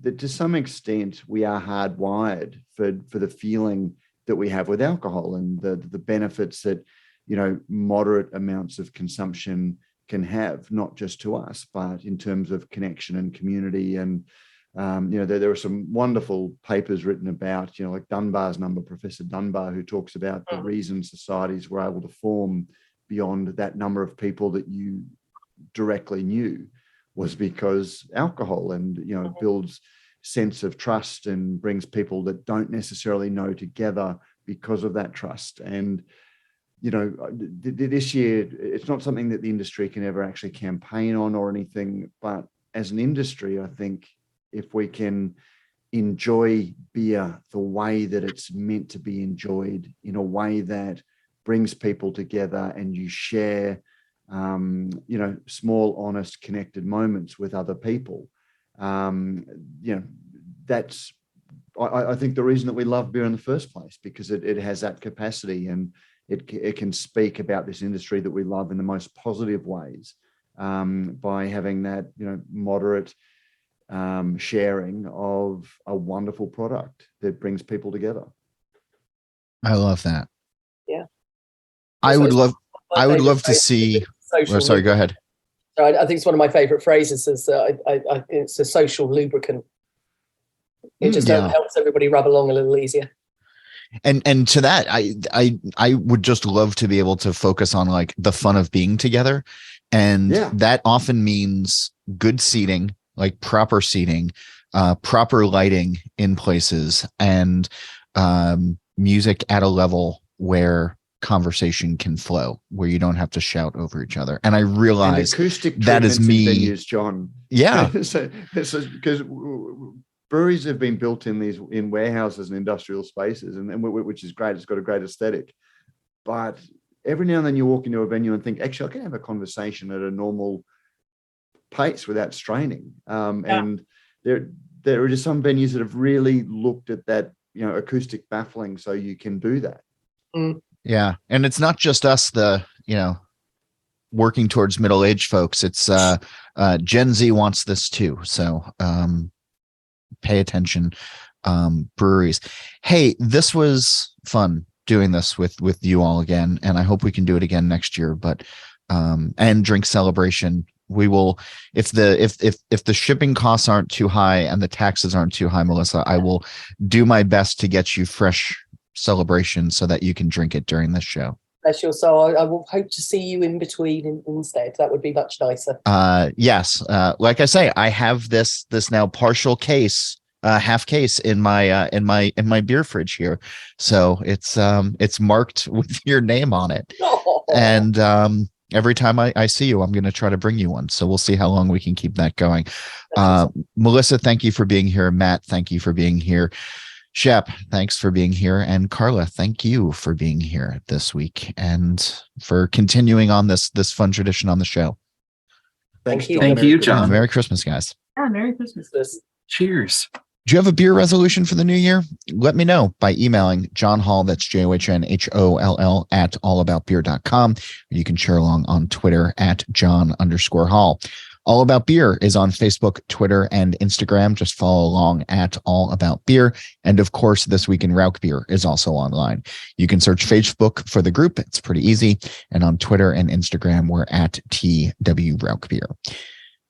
[SPEAKER 4] that to some extent we are hardwired for the feeling that we have with alcohol and the benefits that, moderate amounts of consumption can have, not just to us, but in terms of connection and community. And, there are some wonderful papers written about, like Dunbar's number, Professor Dunbar, who talks about the reason societies were able to form beyond that number of people that you directly knew was because alcohol, and, it builds sense of trust and brings people that don't necessarily know together because of that trust. And, this year, it's not something that the industry can ever actually campaign on or anything, but as an industry, I think if we can enjoy beer the way that it's meant to be enjoyed, in a way that brings people together and you share, small, honest, connected moments with other people, that's, I think, the reason that we love beer in the first place, because it has that capacity, and it can speak about this industry that we love in the most positive ways, by having that, moderate sharing of a wonderful product that brings people together.
[SPEAKER 1] I love that.
[SPEAKER 2] Yeah.
[SPEAKER 1] I would love. I would love to see. Oh, sorry, go ahead.
[SPEAKER 2] I think it's one of my favorite phrases is it's a social lubricant. It just helps everybody rub along a little easier.
[SPEAKER 1] And to that, I would just love to be able to focus on like the fun of being together. And that often means good seating, like proper seating, proper lighting in places, and music at a level where conversation can flow, where you don't have to shout over each other. And I realize
[SPEAKER 4] acoustic
[SPEAKER 1] that is me.
[SPEAKER 4] Venues, John.
[SPEAKER 1] Yeah.
[SPEAKER 4] so because breweries have been built in warehouses and industrial spaces, and which is great. It's got a great aesthetic. But every now and then you walk into a venue and think, actually, I can have a conversation at a normal pace without straining. And there are just some venues that have really looked at that, acoustic baffling, so you can do that.
[SPEAKER 1] Yeah. And it's not just us, working towards middle-aged folks. It's Gen Z wants this too. So pay attention, breweries. Hey, this was fun doing this with you all again, and I hope we can do it again next year. But and Drink Celebration, we will, if the shipping costs aren't too high and the taxes aren't too high, Melissa, I will do my best to get you fresh Celebration so that you can drink it during this show.
[SPEAKER 2] Bless your soul. I will hope to see you in between instead. That would be much nicer.
[SPEAKER 1] Yes. Like I say, I have this now partial case, half case in my beer fridge here. So it's marked with your name on it. Oh. And every time I see you, I'm going to try to bring you one. So we'll see how long we can keep that going. Melissa, thank you for being here. Matt, thank you for being here. Shep, thanks for being here. And Carla, thank you for being here this week and for continuing on this fun tradition on the show.
[SPEAKER 2] Thank you.
[SPEAKER 3] Thank you, John.
[SPEAKER 1] Merry Christmas, guys.
[SPEAKER 5] Yeah, Merry Christmas.
[SPEAKER 3] Cheers.
[SPEAKER 1] Do you have a beer resolution for the new year? Let me know by emailing John Hall, that's JOHNHOLL at allaboutbeer.com. You can share along on Twitter at John_Hall. All About Beer is on Facebook, Twitter, and Instagram. Just follow along at All About Beer. And of course, This Week in Rauk Beer is also online. You can search Facebook for the group. It's pretty easy. And on Twitter and Instagram, we're at TW Rauk Beer.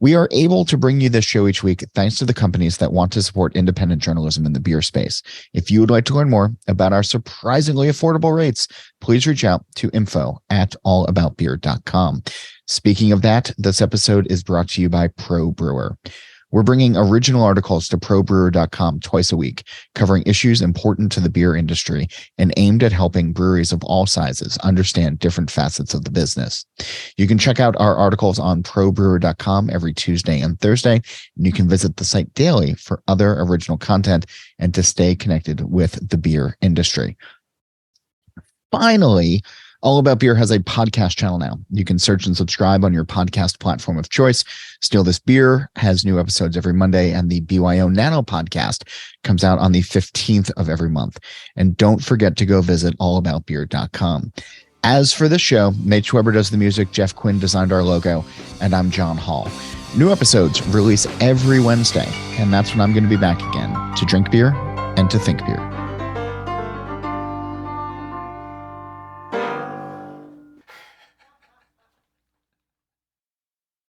[SPEAKER 1] We are able to bring you this show each week thanks to the companies that want to support independent journalism in the beer space. If you would like to learn more about our surprisingly affordable rates, please reach out to info@allaboutbeer.com. Speaking of that, this episode is brought to you by Pro Brewer. We're bringing original articles to probrewer.com twice a week, covering issues important to the beer industry and aimed at helping breweries of all sizes understand different facets of the business. You can check out our articles on probrewer.com every Tuesday and Thursday, and you can visit the site daily for other original content and to stay connected with the beer industry. Finally, All About Beer has a podcast channel now. You can search and subscribe on your podcast platform of choice. Still This Beer has new episodes every Monday, and the BYO Nano podcast comes out on the 15th of every month. And don't forget to go visit allaboutbeer.com. As for this show, Nate Schweber does the music, Jeff Quinn designed our logo, and I'm John Hall. New episodes release every Wednesday, and that's when I'm going to be back again to drink beer and to think beer.